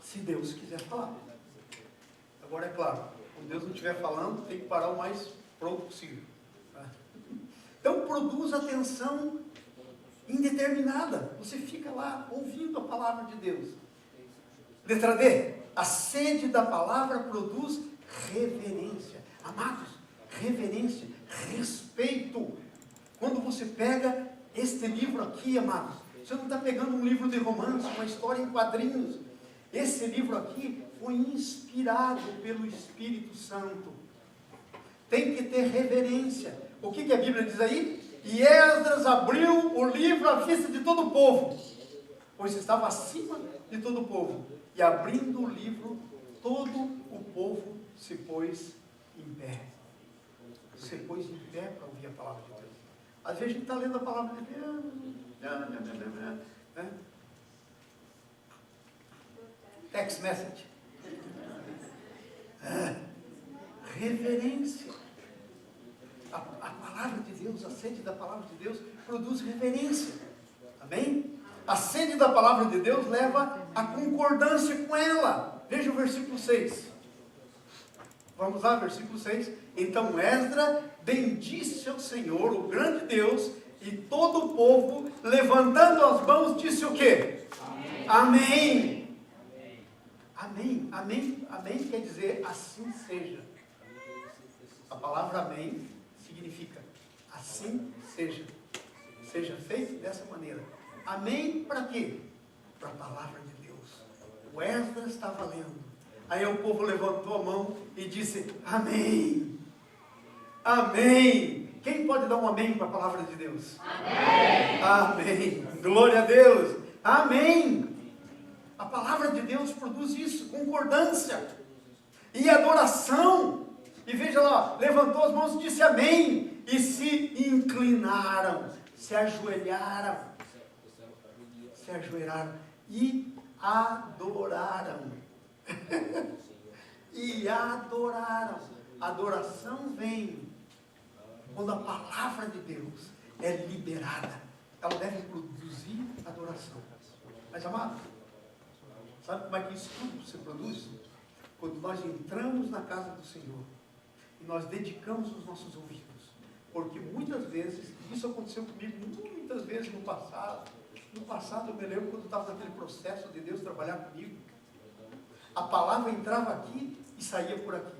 A: Se Deus quiser falar. Agora é claro, quando Deus não estiver falando, tem que parar o mais pronto possível. Então produz atenção indeterminada. Você fica lá ouvindo a palavra de Deus. Letra D. A sede da palavra produz reverência. Amados, reverência, respeito. Quando você pega este livro aqui, amados, você não está pegando um livro de romance, uma história em quadrinhos. Esse livro aqui foi inspirado pelo Espírito Santo. Tem que ter reverência. O que a Bíblia diz aí? E Esdras abriu o livro à vista de todo o povo, pois estava acima de todo o povo. E abrindo o livro, todo o povo se pôs em pé. Se pôs em pé para ouvir a palavra de Deus. Às vezes a gente está lendo a palavra de Deus, né? Text message. Reverência. A palavra de Deus, a sede da palavra de Deus produz reverência. Amém? A sede da palavra de Deus leva a concordância com ela. Veja o versículo 6. Vamos lá, versículo 6. Então Esdras bendisse ao Senhor, o grande Deus, e todo o povo, levantando as mãos, disse o quê? Amém. Amém. Amém. Amém quer dizer assim seja. A palavra amém significa assim seja. Seja feito dessa maneira. Amém para quê? Para a palavra de Deus. O Esdras estava lendo. Aí o povo levantou a mão e disse, amém. Amém. Quem pode dar um amém para a palavra de Deus? Amém. Amém. Glória a Deus. Amém. A palavra de Deus produz isso, concordância e adoração. E veja lá, levantou as mãos e disse amém. E se inclinaram, se ajoelharam e adoraram. E adoraram. Adoração vem quando a palavra de Deus é liberada. Ela deve produzir adoração. Mas, amado, sabe como é que isso tudo se produz? Quando nós entramos na casa do Senhor e nós dedicamos os nossos ouvidos. Porque muitas vezes, isso aconteceu comigo muitas vezes no passado. No passado eu me lembro quando eu estava naquele processo de Deus trabalhar comigo. A palavra entrava aqui e saía por aqui.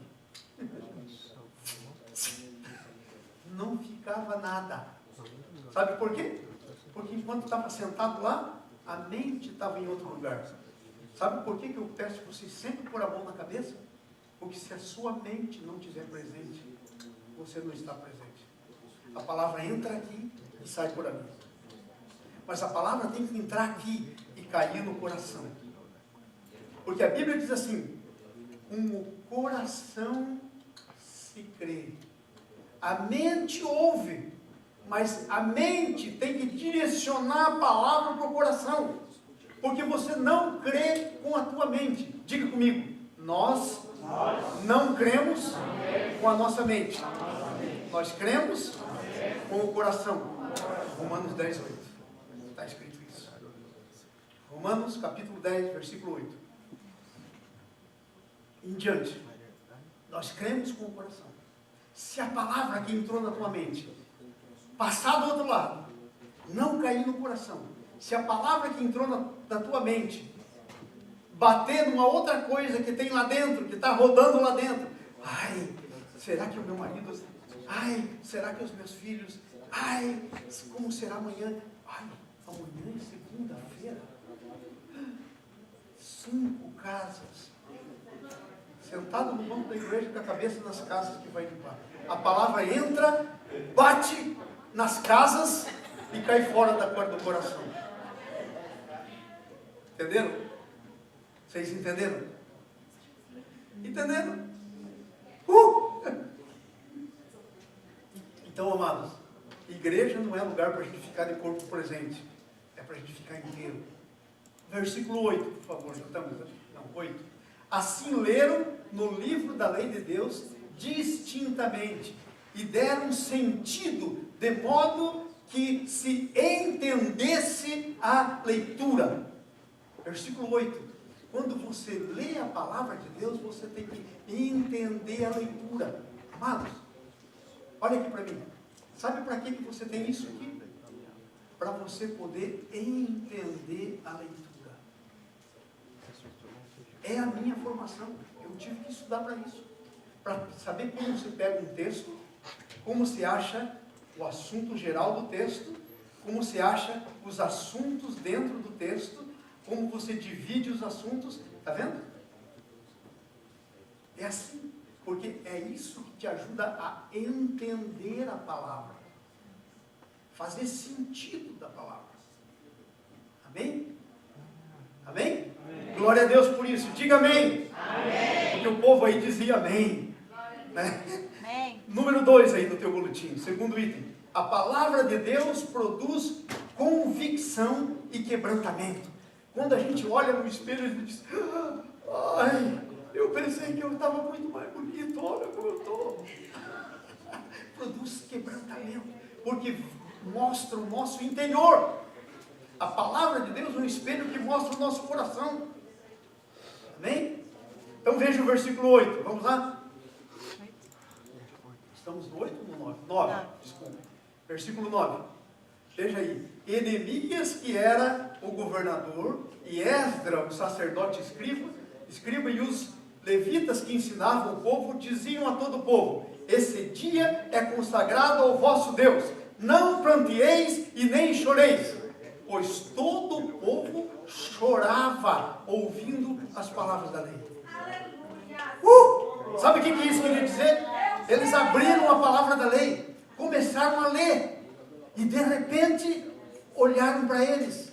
A: Não ficava nada. Sabe por quê? Porque enquanto estava sentado lá, a mente estava em outro lugar. Sabe por que eu peço para você sempre pôr a mão na cabeça? Porque se a sua mente não estiver presente, você não está presente. A palavra entra aqui e sai por ali. Mas a palavra tem que entrar aqui e cair no coração. Porque a Bíblia diz assim, com o coração se crê. A mente ouve, mas a mente tem que direcionar a palavra para o coração. Porque você não crê com a tua mente. Diga comigo, nós não cremos com a nossa mente. Nós cremos com o coração. Romanos 10, 8. Está escrito isso. Romanos capítulo 10, versículo 8. Em diante. Nós cremos com o coração. Se a palavra que entrou na tua mente passar do outro lado, não cair no coração, se a palavra que entrou na tua mente bater numa outra coisa que tem lá dentro, que está rodando lá dentro, ai, será que o meu marido, ai, será que os meus filhos, ai, como será amanhã? Ai, amanhã é segunda-feira, 5 casas, sentado no banco da igreja com a cabeça nas casas que vai limpar. A palavra entra, bate nas casas e cai fora do coração. Entenderam? Vocês entenderam? Entenderam? Então, amados, igreja não é lugar para a gente ficar de corpo presente. É para a gente ficar inteiro. Versículo 8, por favor. Não, 8. Assim leram no livro da lei de Deus distintamente e deram sentido de modo que se entendesse a leitura. Versículo 8. Quando você lê a palavra de Deus, você tem que entender a leitura. Amados, olha aqui para mim. Sabe para que você tem isso aqui? Para você poder entender a leitura. É a minha formação. Eu tive que estudar para isso. Para saber como se pega um texto, como se acha o assunto geral do texto, como se acha os assuntos dentro do texto, como você divide os assuntos. Está vendo? É assim. Porque é isso que te ajuda a entender a palavra. Fazer sentido da palavra. Amém? Amém? Amém. Glória a Deus por isso. Diga amém. Amém. Porque o povo aí dizia amém. Né? Amém. Número 2 aí no teu boletim. Segundo item. A palavra de Deus produz convicção e quebrantamento. Quando a gente olha no espelho e diz, ai, eu pensei que eu estava muito mais bonito, olha como eu estou. Produz quebrantamento, porque mostra o nosso interior. A palavra de Deus é um espelho que mostra o nosso coração. Amém? Então veja o versículo 8, vamos lá? Estamos no 8 ou no 9? 9, desculpa. Versículo 9. Veja aí. Enemias, que era o governador, e Esdra, o sacerdote escriba, e os levitas que ensinavam o povo, diziam a todo o povo: esse dia é consagrado ao vosso Deus, não pranteeis e nem choreis. Pois todo o povo chorava ouvindo as palavras da lei. Sabe o que isso queria dizer? Eles abriram a palavra da lei, começaram a ler, e de repente olharam para eles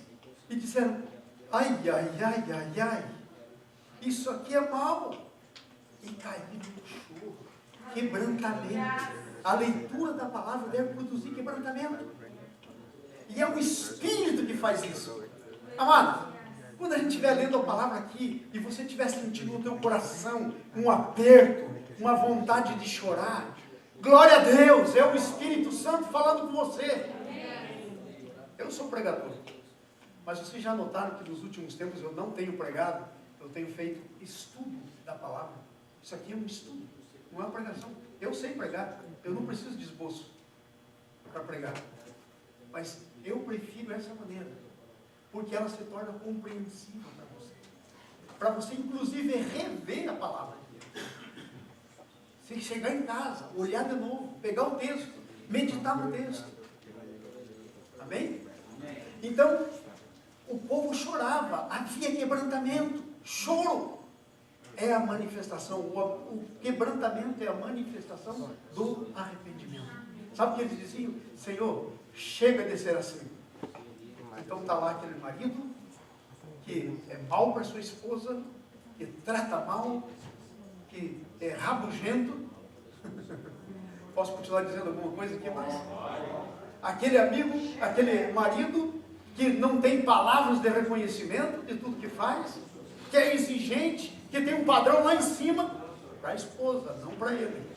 A: e disseram: ai, ai, ai, ai, ai, isso aqui é mal. E caíram no choro, quebrantamento. A leitura da palavra deve produzir quebrantamento. E é o Espírito que faz isso. Amado, quando a gente estiver lendo a palavra aqui, e você estiver sentindo no teu coração um aperto, uma vontade de chorar, glória a Deus, é o Espírito Santo falando com você. Eu não sou pregador, mas vocês já notaram que nos últimos tempos eu não tenho pregado, eu tenho feito estudo da palavra. Isso aqui é um estudo, não é uma pregação. Eu sei pregar, eu não preciso de esboço para pregar. Mas eu prefiro essa maneira, porque ela se torna compreensível para você. Para você, inclusive, rever a palavra de Deus. Você chegar em casa, olhar de novo, pegar o texto, meditar no texto. Amém? Então, o povo chorava, havia quebrantamento, choro. É a manifestação, o quebrantamento é a manifestação do arrependimento. Sabe o que eles diziam? Senhor, chega de ser assim. Então está lá aquele marido que é mau para sua esposa, que trata mal, que é rabugento. Posso continuar dizendo alguma coisa aqui mais? Aquele amigo, aquele marido que não tem palavras de reconhecimento de tudo que faz, que é exigente, que tem um padrão lá em cima para a esposa, não para ele.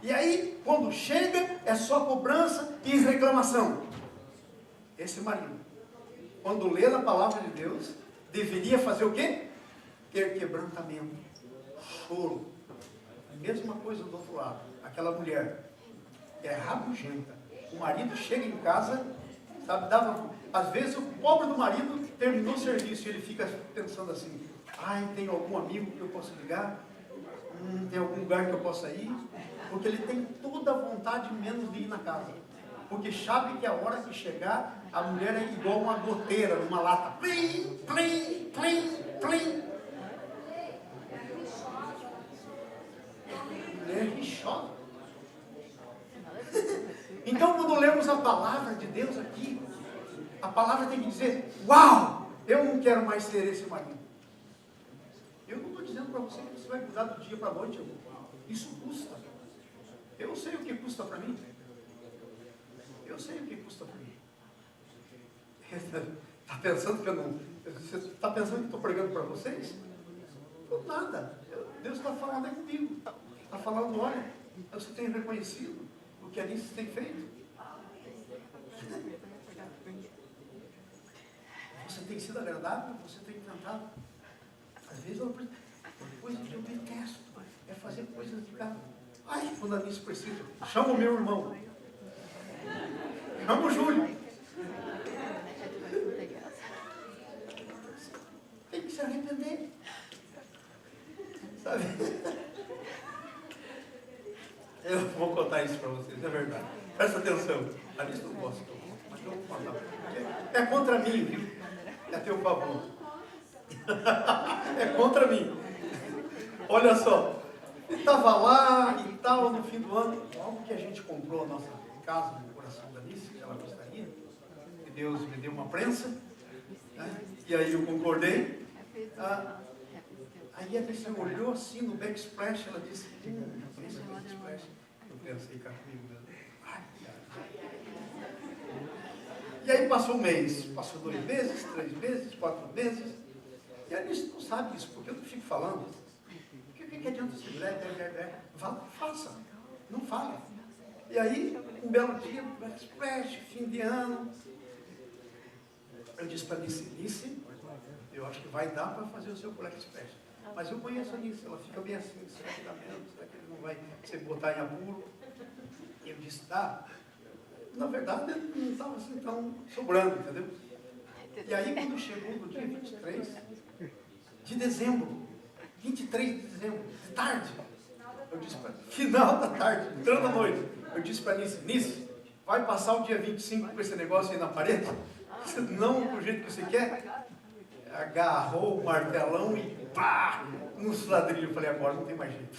A: E aí, quando chega, é só cobrança e reclamação. Esse marido, quando lê a palavra de Deus, deveria fazer o quê? Ter quebrantamento, choro. A mesma coisa do outro lado. Aquela mulher que é rabugenta. O marido chega em casa, sabe, às vezes o pobre do marido terminou o serviço e ele fica pensando assim, ai, tem algum amigo que eu possa ligar? Tem algum lugar que eu possa ir? Porque ele tem toda a vontade menos de ir na casa. Porque sabe que a hora que chegar, a mulher é igual uma goteira numa lata. Plim, plim, plim, plim. Mulher rixosa. Então, quando lemos a palavra de Deus aqui, a palavra tem que dizer, uau, eu não quero mais ser esse marido. Eu não estou dizendo para você que você vai mudar do dia para a noite. Isso custa. Eu sei o que custa para mim. Eu sei o que custa para mim. Está pensando que eu não... Você está pensando que estou pregando para vocês? Por nada. Deus está falando aí comigo. Está falando, olha, você tem reconhecido o que a Alice tem feito. Você tem sido agradável, você tem tentado. Às vezes coisa que eu detesto é fazer coisas de casa. Ai, quando a Alice precisa, chama o meu irmão. Chama o Júlio. Tem que se arrepender. Sabe? Eu vou contar isso para vocês, é verdade. Presta atenção. A Alice não gosta, mas eu vou contar. É contra mim, viu? É a teu favor. É contra mim. Olha só. Estava lá e tal, no fim do ano, logo que a gente comprou a nossa casa no coração da Alice, que ela gostaria, e Deus me deu uma prensa, né? E aí eu concordei. Aí a Alice olhou assim no backsplash, ela disse, esse backsplash. Eu pensei comigo mesmo. E aí passou um mês, passou 2 meses, 3 meses, 4 meses, e a Alice não sabe isso, porque eu não fico falando. O que adianta você faça, não fala. E aí, um belo dia, backsplash, fim de ano, eu disse para a Alice, eu acho que vai dar para fazer o seu Black Splash. Mas eu conheço a Alice, ela fica bem assim, será que dá menos? Será que ele não vai se botar em apuro? E eu disse, dá. Na verdade, ele não estava assim tão sobrando, entendeu? E aí, quando chegou no dia 23 de dezembro, 23 de dezembro, de tarde, eu disse para final da tarde, entrando à noite, eu disse para Nice, vai passar o dia 25 com esse negócio aí na parede? Não do jeito que você quer? Agarrou o martelão e pá, nos ladrilhos. Eu falei, agora não tem mais jeito.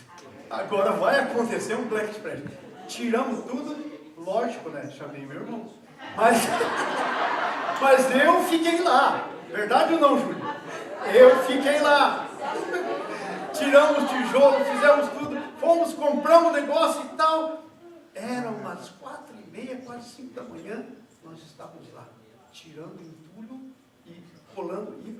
A: Agora vai acontecer um Black Express. Tiramos tudo, lógico, né? Chamei meu irmão. Mas eu fiquei lá. Verdade ou não, Júlio? Eu fiquei lá. Tiramos tijolo, fizemos tudo, fomos, compramos o negócio e tal. Eram umas 4h30, quase 5 da manhã, nós estávamos lá, tirando entulho e colando. E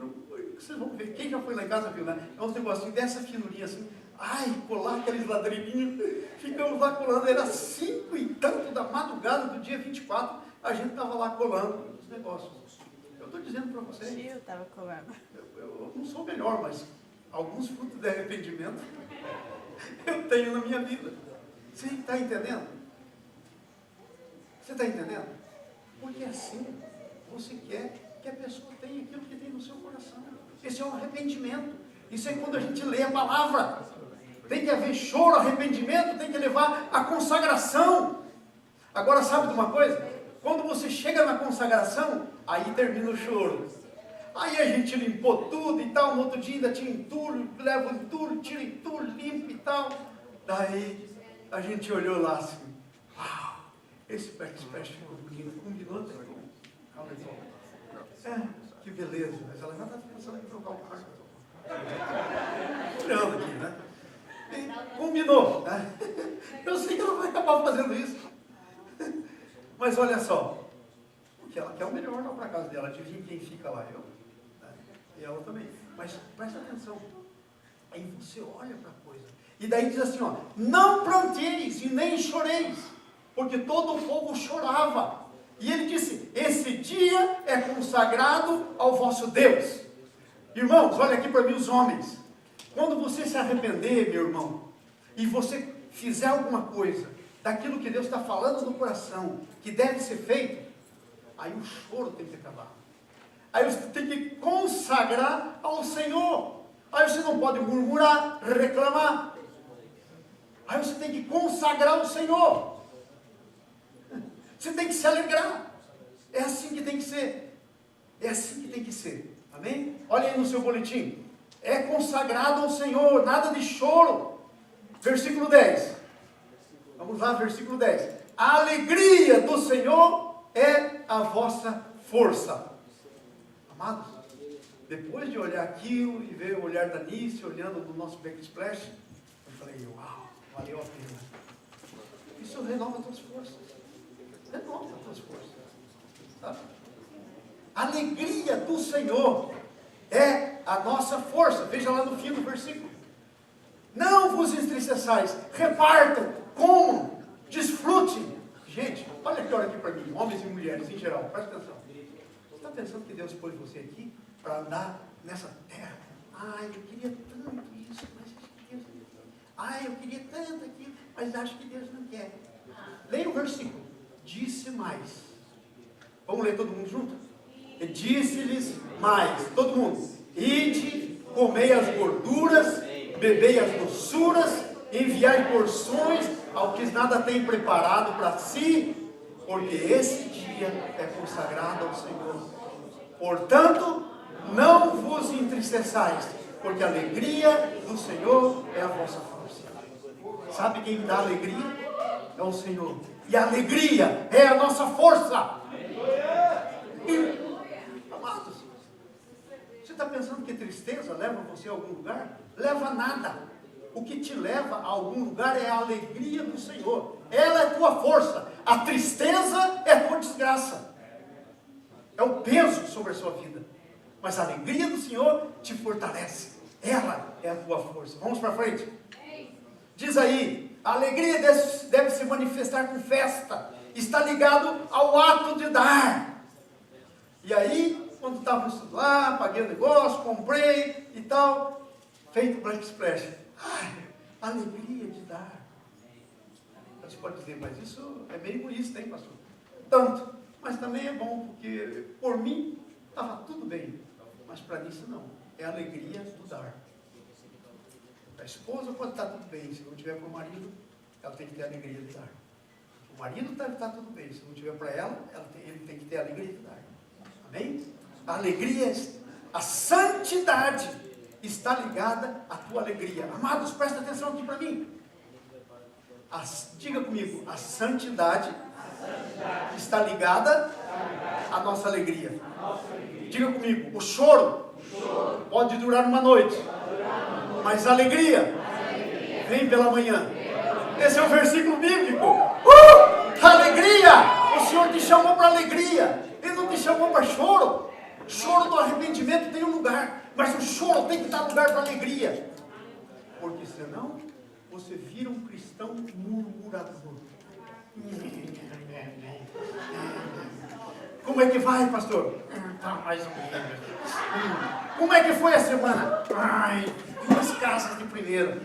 A: vocês vão ver, quem já foi lá em casa viu, né? É um negocinho dessa finurinha assim, ai, colar aqueles ladrilhinhos. Ficamos lá colando, era 5 e tanto da madrugada do dia 24, a gente estava lá colando os negócios. Eu estou dizendo para vocês.
B: Eu estava colando.
A: Eu não sou melhor, mas alguns frutos de arrependimento eu tenho na minha vida. Você está entendendo? Você está entendendo? Porque assim, você quer que a pessoa tenha aquilo que tem no seu coração. Esse é um arrependimento. Isso é quando a gente lê a palavra. Tem que haver choro, arrependimento, tem que levar a consagração. Agora, sabe de uma coisa? Quando você chega na consagração, aí termina o choro. Aí a gente limpou tudo e tal, no outro dia ainda tinha entulho, leva o entulho, tira entulho, limpa e tal. Daí a gente olhou lá assim, uau, esse backsplash ficou bonito, combinou até com que beleza, mas ela já está pensando em trocar o carro. Olhando aqui, né? E combinou, né? Eu sei que ela vai acabar fazendo isso. Mas olha só, porque ela quer o melhor lá para casa dela, adivinha quem fica lá? Eu. Né? E ela também. Mas presta atenção. Aí você olha para a coisa. E daí diz assim, ó, não planteis e nem choreis, porque todo o povo chorava. E ele disse, esse dia é consagrado ao vosso Deus. Irmãos, olha aqui para mim os homens. Quando você se arrepender, meu irmão, e você fizer alguma coisa, daquilo que Deus está falando no coração, que deve ser feito, aí o choro tem que acabar. Aí você tem que consagrar ao Senhor. Aí você não pode murmurar, reclamar. Aí você tem que consagrar ao Senhor. Você tem que se alegrar. É assim que tem que ser. É assim que tem que ser. Amém? Olha aí no seu boletim. É consagrado ao Senhor, nada de choro. Versículo 10. Vamos lá, versículo 10. A alegria do Senhor é a vossa força. Amados, depois de olhar aquilo e ver o olhar da Nice, olhando no nosso backsplash, eu falei, uau, valeu a pena. Isso renova as tuas forças. Renova as tuas forças. Sabe? A alegria do Senhor é a nossa força. Veja lá no fim do versículo. Não vos entristeçais, repartam, comam, desfrutem. Gente, olha aqui para mim, homens e mulheres em geral, presta atenção. Você está pensando que Deus pôs você aqui para andar nessa terra? Ai, eu queria tanto isso, mas acho que Deus não quer. Ai, eu queria tanto aquilo, mas acho que Deus não quer. Leia o versículo. Disse mais. Vamos ler todo mundo junto? E disse-lhes mais, todo mundo. Ide, comei as gorduras, bebei as doçuras, enviai porções ao que nada tem preparado para si, porque esse dia é consagrado ao Senhor. Portanto, não vos entristeçais, porque a alegria do Senhor é a vossa força. Sabe quem dá alegria? É o Senhor. E a alegria é a nossa força. Amados, você está pensando que tristeza leva você a algum lugar? Leva nada. O que te leva a algum lugar é a alegria do Senhor. Ela é tua força. A tristeza é tua desgraça. É o peso sobre a sua vida. Mas a alegria do Senhor te fortalece. Ela é a tua força. Vamos para frente. Diz aí, a alegria deve se manifestar com festa. Está ligado ao ato de dar. E aí, quando estávamos lá, paguei o negócio, comprei e tal, feito Black Splash. Ai, alegria de dar. Você pode dizer, mas isso é meio egoísta, hein, pastor? Tanto, mas também é bom, porque por mim estava tudo bem. Mas para isso não, é a alegria do dar. A esposa pode estar tudo bem, se não tiver para o marido, ela tem que ter a alegria de dar. O marido está tudo bem, se não tiver para ela, ele tem que ter a alegria de dar. Amém? A alegria, a santidade está ligada à tua alegria. Amados, presta atenção aqui para mim. Diga comigo, a santidade está ligada à nossa alegria. Diga comigo, o choro pode durar uma noite, mas a alegria vem pela manhã. Esse é o versículo bíblico. Alegria! O Senhor te chamou para alegria. Ele não te chamou para choro. Choro do arrependimento tem um lugar, mas o choro tem que dar lugar para alegria. Porque senão você vira um cristão murmurador. Como é que vai, pastor? Tá mais ou menos. Como é que foi a semana? Ai, 2 casas de primeira.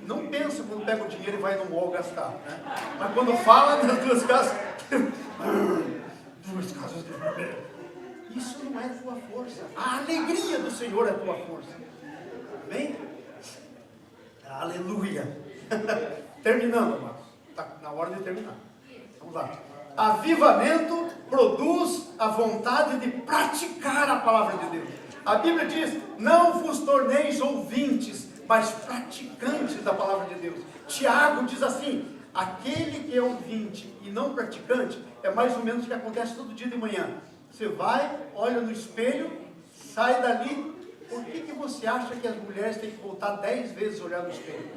A: Não pensa quando pega o dinheiro e vai no mall gastar, né? Mas quando fala das 2 casas, 2 casas de primeira. Isso não é tua força. A alegria do Senhor é tua força. Amém? Aleluia. Terminando, amados. Está na hora de terminar. Vamos lá. Avivamento produz a vontade de praticar a palavra de Deus. A Bíblia diz, não vos torneis ouvintes, mas praticantes da palavra de Deus. Tiago diz assim, aquele que é ouvinte e não praticante, é mais ou menos o que acontece todo dia de manhã. Você vai, olha no espelho, sai dali. Por que você acha que as mulheres têm que voltar 10 vezes a olhar no espelho?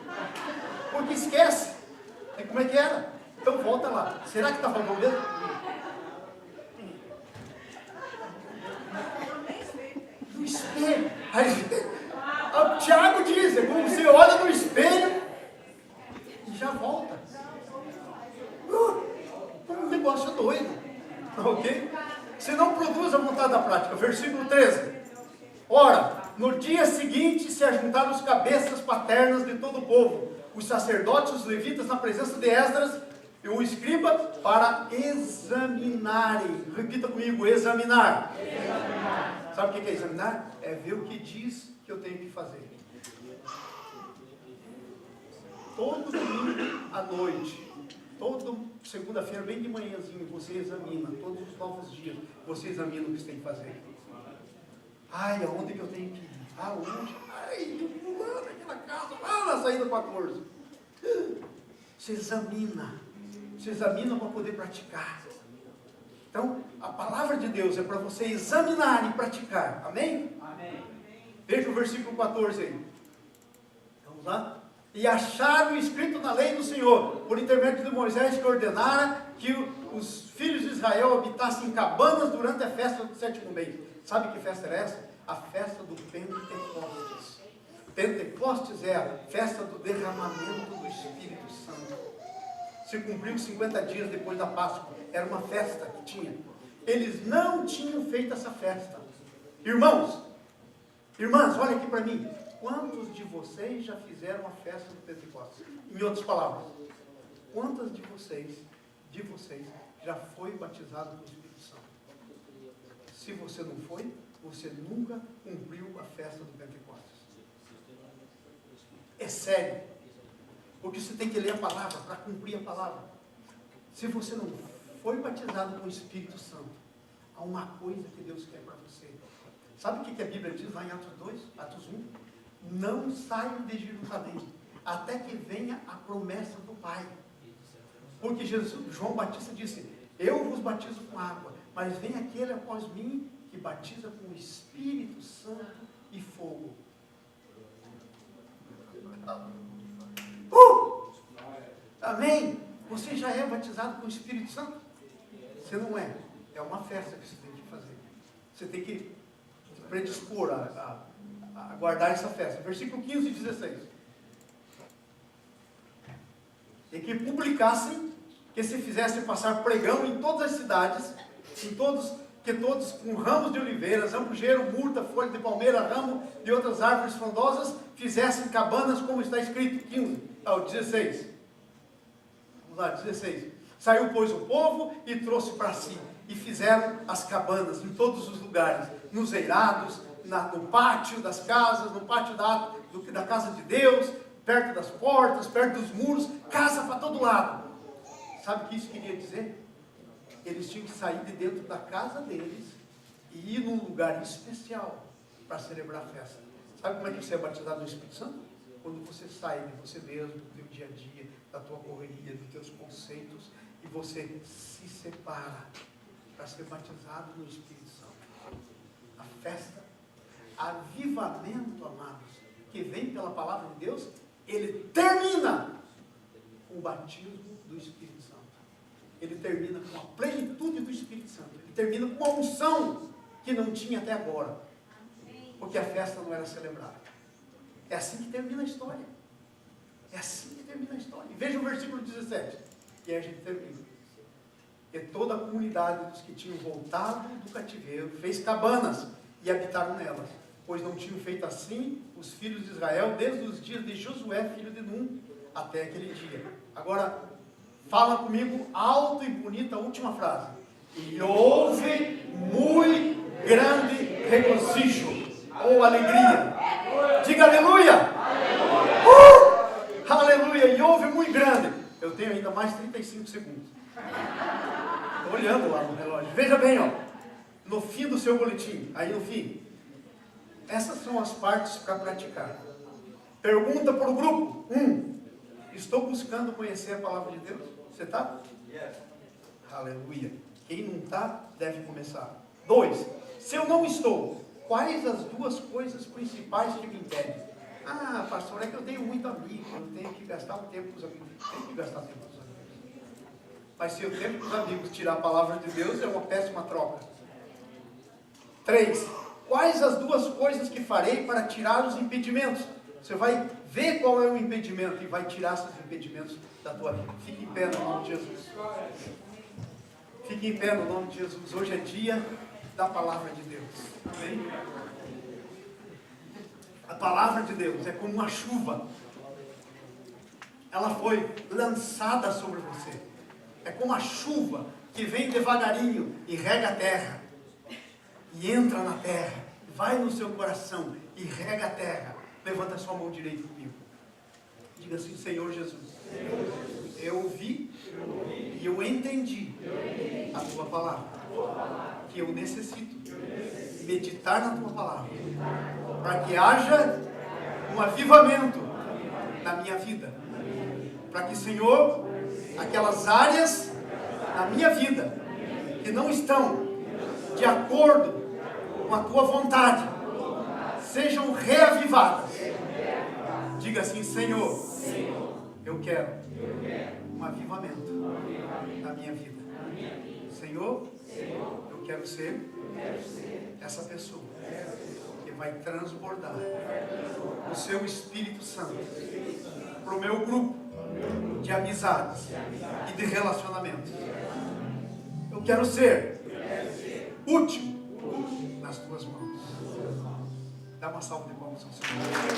A: Porque esquece. E como é que era? Então volta lá. Será que estava bom mesmo? No espelho. O Tiago diz, é como você olha no espelho e já volta. Um negócio doido. Ok? Você não produz a vontade da prática. Versículo 13. Ora, no dia seguinte se ajuntaram os cabeças paternas de todo o povo, os sacerdotes, os levitas, na presença de Esdras e o escriba, para examinarem. Repita comigo, examinar. Examinar. Sabe o que é examinar? É ver o que diz que eu tenho que fazer. Todo domingo à noite, toda segunda-feira, bem de manhãzinho, você examina, todos os novos dias, você examina o que você tem que fazer. Ai, aonde que eu tenho que ir? Aonde? Ai, lá naquela casa, lá na saída 14. Você examina para poder praticar. Então, a palavra de Deus é para você examinar e praticar. Amém? Amém. Veja o versículo 14 aí. Vamos lá? E acharam escrito na lei do Senhor, por intermédio de Moisés, que ordenara que os filhos de Israel habitassem em cabanas durante a festa do 7º mês. Sabe que festa era essa? A festa do Pentecostes. Pentecostes é a festa do derramamento do Espírito Santo. Se cumpriu 50 dias depois da Páscoa. Era uma festa que tinha. Eles não tinham feito essa festa. Irmãs, olha aqui para mim. Quantos de vocês já fizeram a festa do Pentecostes? Em outras palavras, quantas de vocês já foi batizado com o Espírito Santo? Se você não foi, você nunca cumpriu a festa do Pentecostes. É sério. Porque você tem que ler a palavra para cumprir a palavra. Se você não foi batizado com o Espírito Santo, há uma coisa que Deus quer para você. Sabe o que a Bíblia diz lá em Atos 2, Atos 1? Não saiam de Jerusalém, até que venha a promessa do Pai. Porque João Batista disse, eu vos batizo com água, mas vem aquele após mim, que batiza com o Espírito Santo e fogo. Amém? Você já é batizado com o Espírito Santo? Você não é. É uma festa que você tem que fazer. Você tem que predispor a guardar essa festa. Versículo 15 e 16. E que publicassem, que se fizesse passar pregão em todas as cidades, que todos com ramos de oliveiras, zambujeiro, murta, folha de palmeira, ramo de outras árvores frondosas, fizessem cabanas, como está escrito. 16. Vamos lá, 16. Saiu, pois, o povo e trouxe para si, e fizeram as cabanas em todos os lugares, nos eirados, no pátio das casas, no pátio da casa de Deus, perto das portas, perto dos muros, casa para todo lado. Sabe o que isso queria dizer? Eles tinham que sair de dentro da casa deles e ir num lugar especial para celebrar a festa. Sabe como é que você é batizado no Espírito Santo? Quando você sai de você mesmo, do teu dia a dia, da tua correria, dos teus conceitos, e você se separa para ser batizado no Espírito Santo. A festa, avivamento, amados, que vem pela palavra de Deus, ele termina com o batismo do Espírito Santo. Ele termina com a plenitude do Espírito Santo. Ele termina com uma unção que não tinha até agora. Porque a festa não era celebrada. É assim que termina a história. É assim que termina a história. E veja o versículo 17. E aí a gente termina. E toda a comunidade dos que tinham voltado do cativeiro fez cabanas e habitaram nelas. Pois não tinham feito assim os filhos de Israel desde os dias de Josué, filho de Num, até aquele dia. Agora, fala comigo alto e bonita a última frase. E houve muito grande regozijo ou alegria. Diga aleluia! Aleluia! E houve muito grande. Eu tenho ainda mais 35 segundos. olhando lá no relógio. Veja bem, ó, no fim do seu boletim, aí no fim, essas são as partes para praticar. Pergunta para o grupo. 1. Estou buscando conhecer a palavra de Deus? Você está?
C: Yes.
A: Aleluia. Quem não está, deve começar. 2. Se eu não estou, quais as 2 coisas principais que me impedem? Ah, pastor, é que eu tenho muito amigo, eu tenho que gastar um tempo com os amigos. Tenho que gastar tempo com os amigos. Mas se o tempo com os amigos tirar a palavra de Deus, é uma péssima troca. 3. Quais as 2 coisas que farei para tirar os impedimentos? Você vai ver qual é o impedimento e vai tirar esses impedimentos da tua vida. Fique em pé no nome de Jesus. Fique em pé no nome de Jesus. Hoje é dia da palavra de Deus. Amém? A palavra de Deus é como uma chuva. Ela foi lançada sobre você. É como a chuva que vem devagarinho e rega a terra. E entra na terra. Vai no seu coração e rega a terra. Levanta a sua mão direita comigo. Diga assim: Senhor Jesus, eu ouvi e eu entendi a tua palavra. Que eu necessito meditar na tua palavra. Para que haja um avivamento na minha vida. Para que, Senhor, aquelas áreas na minha vida que não estão de acordo com a tua vontade sejam reavivadas. Diga assim: Senhor, eu quero um avivamento na minha vida. Senhor, eu quero ser essa pessoa que vai transbordar o seu Espírito Santo para o meu grupo de amizades e de relacionamentos. Eu quero ser útil nas tuas mãos. Dá uma salva de palmas ao Senhor.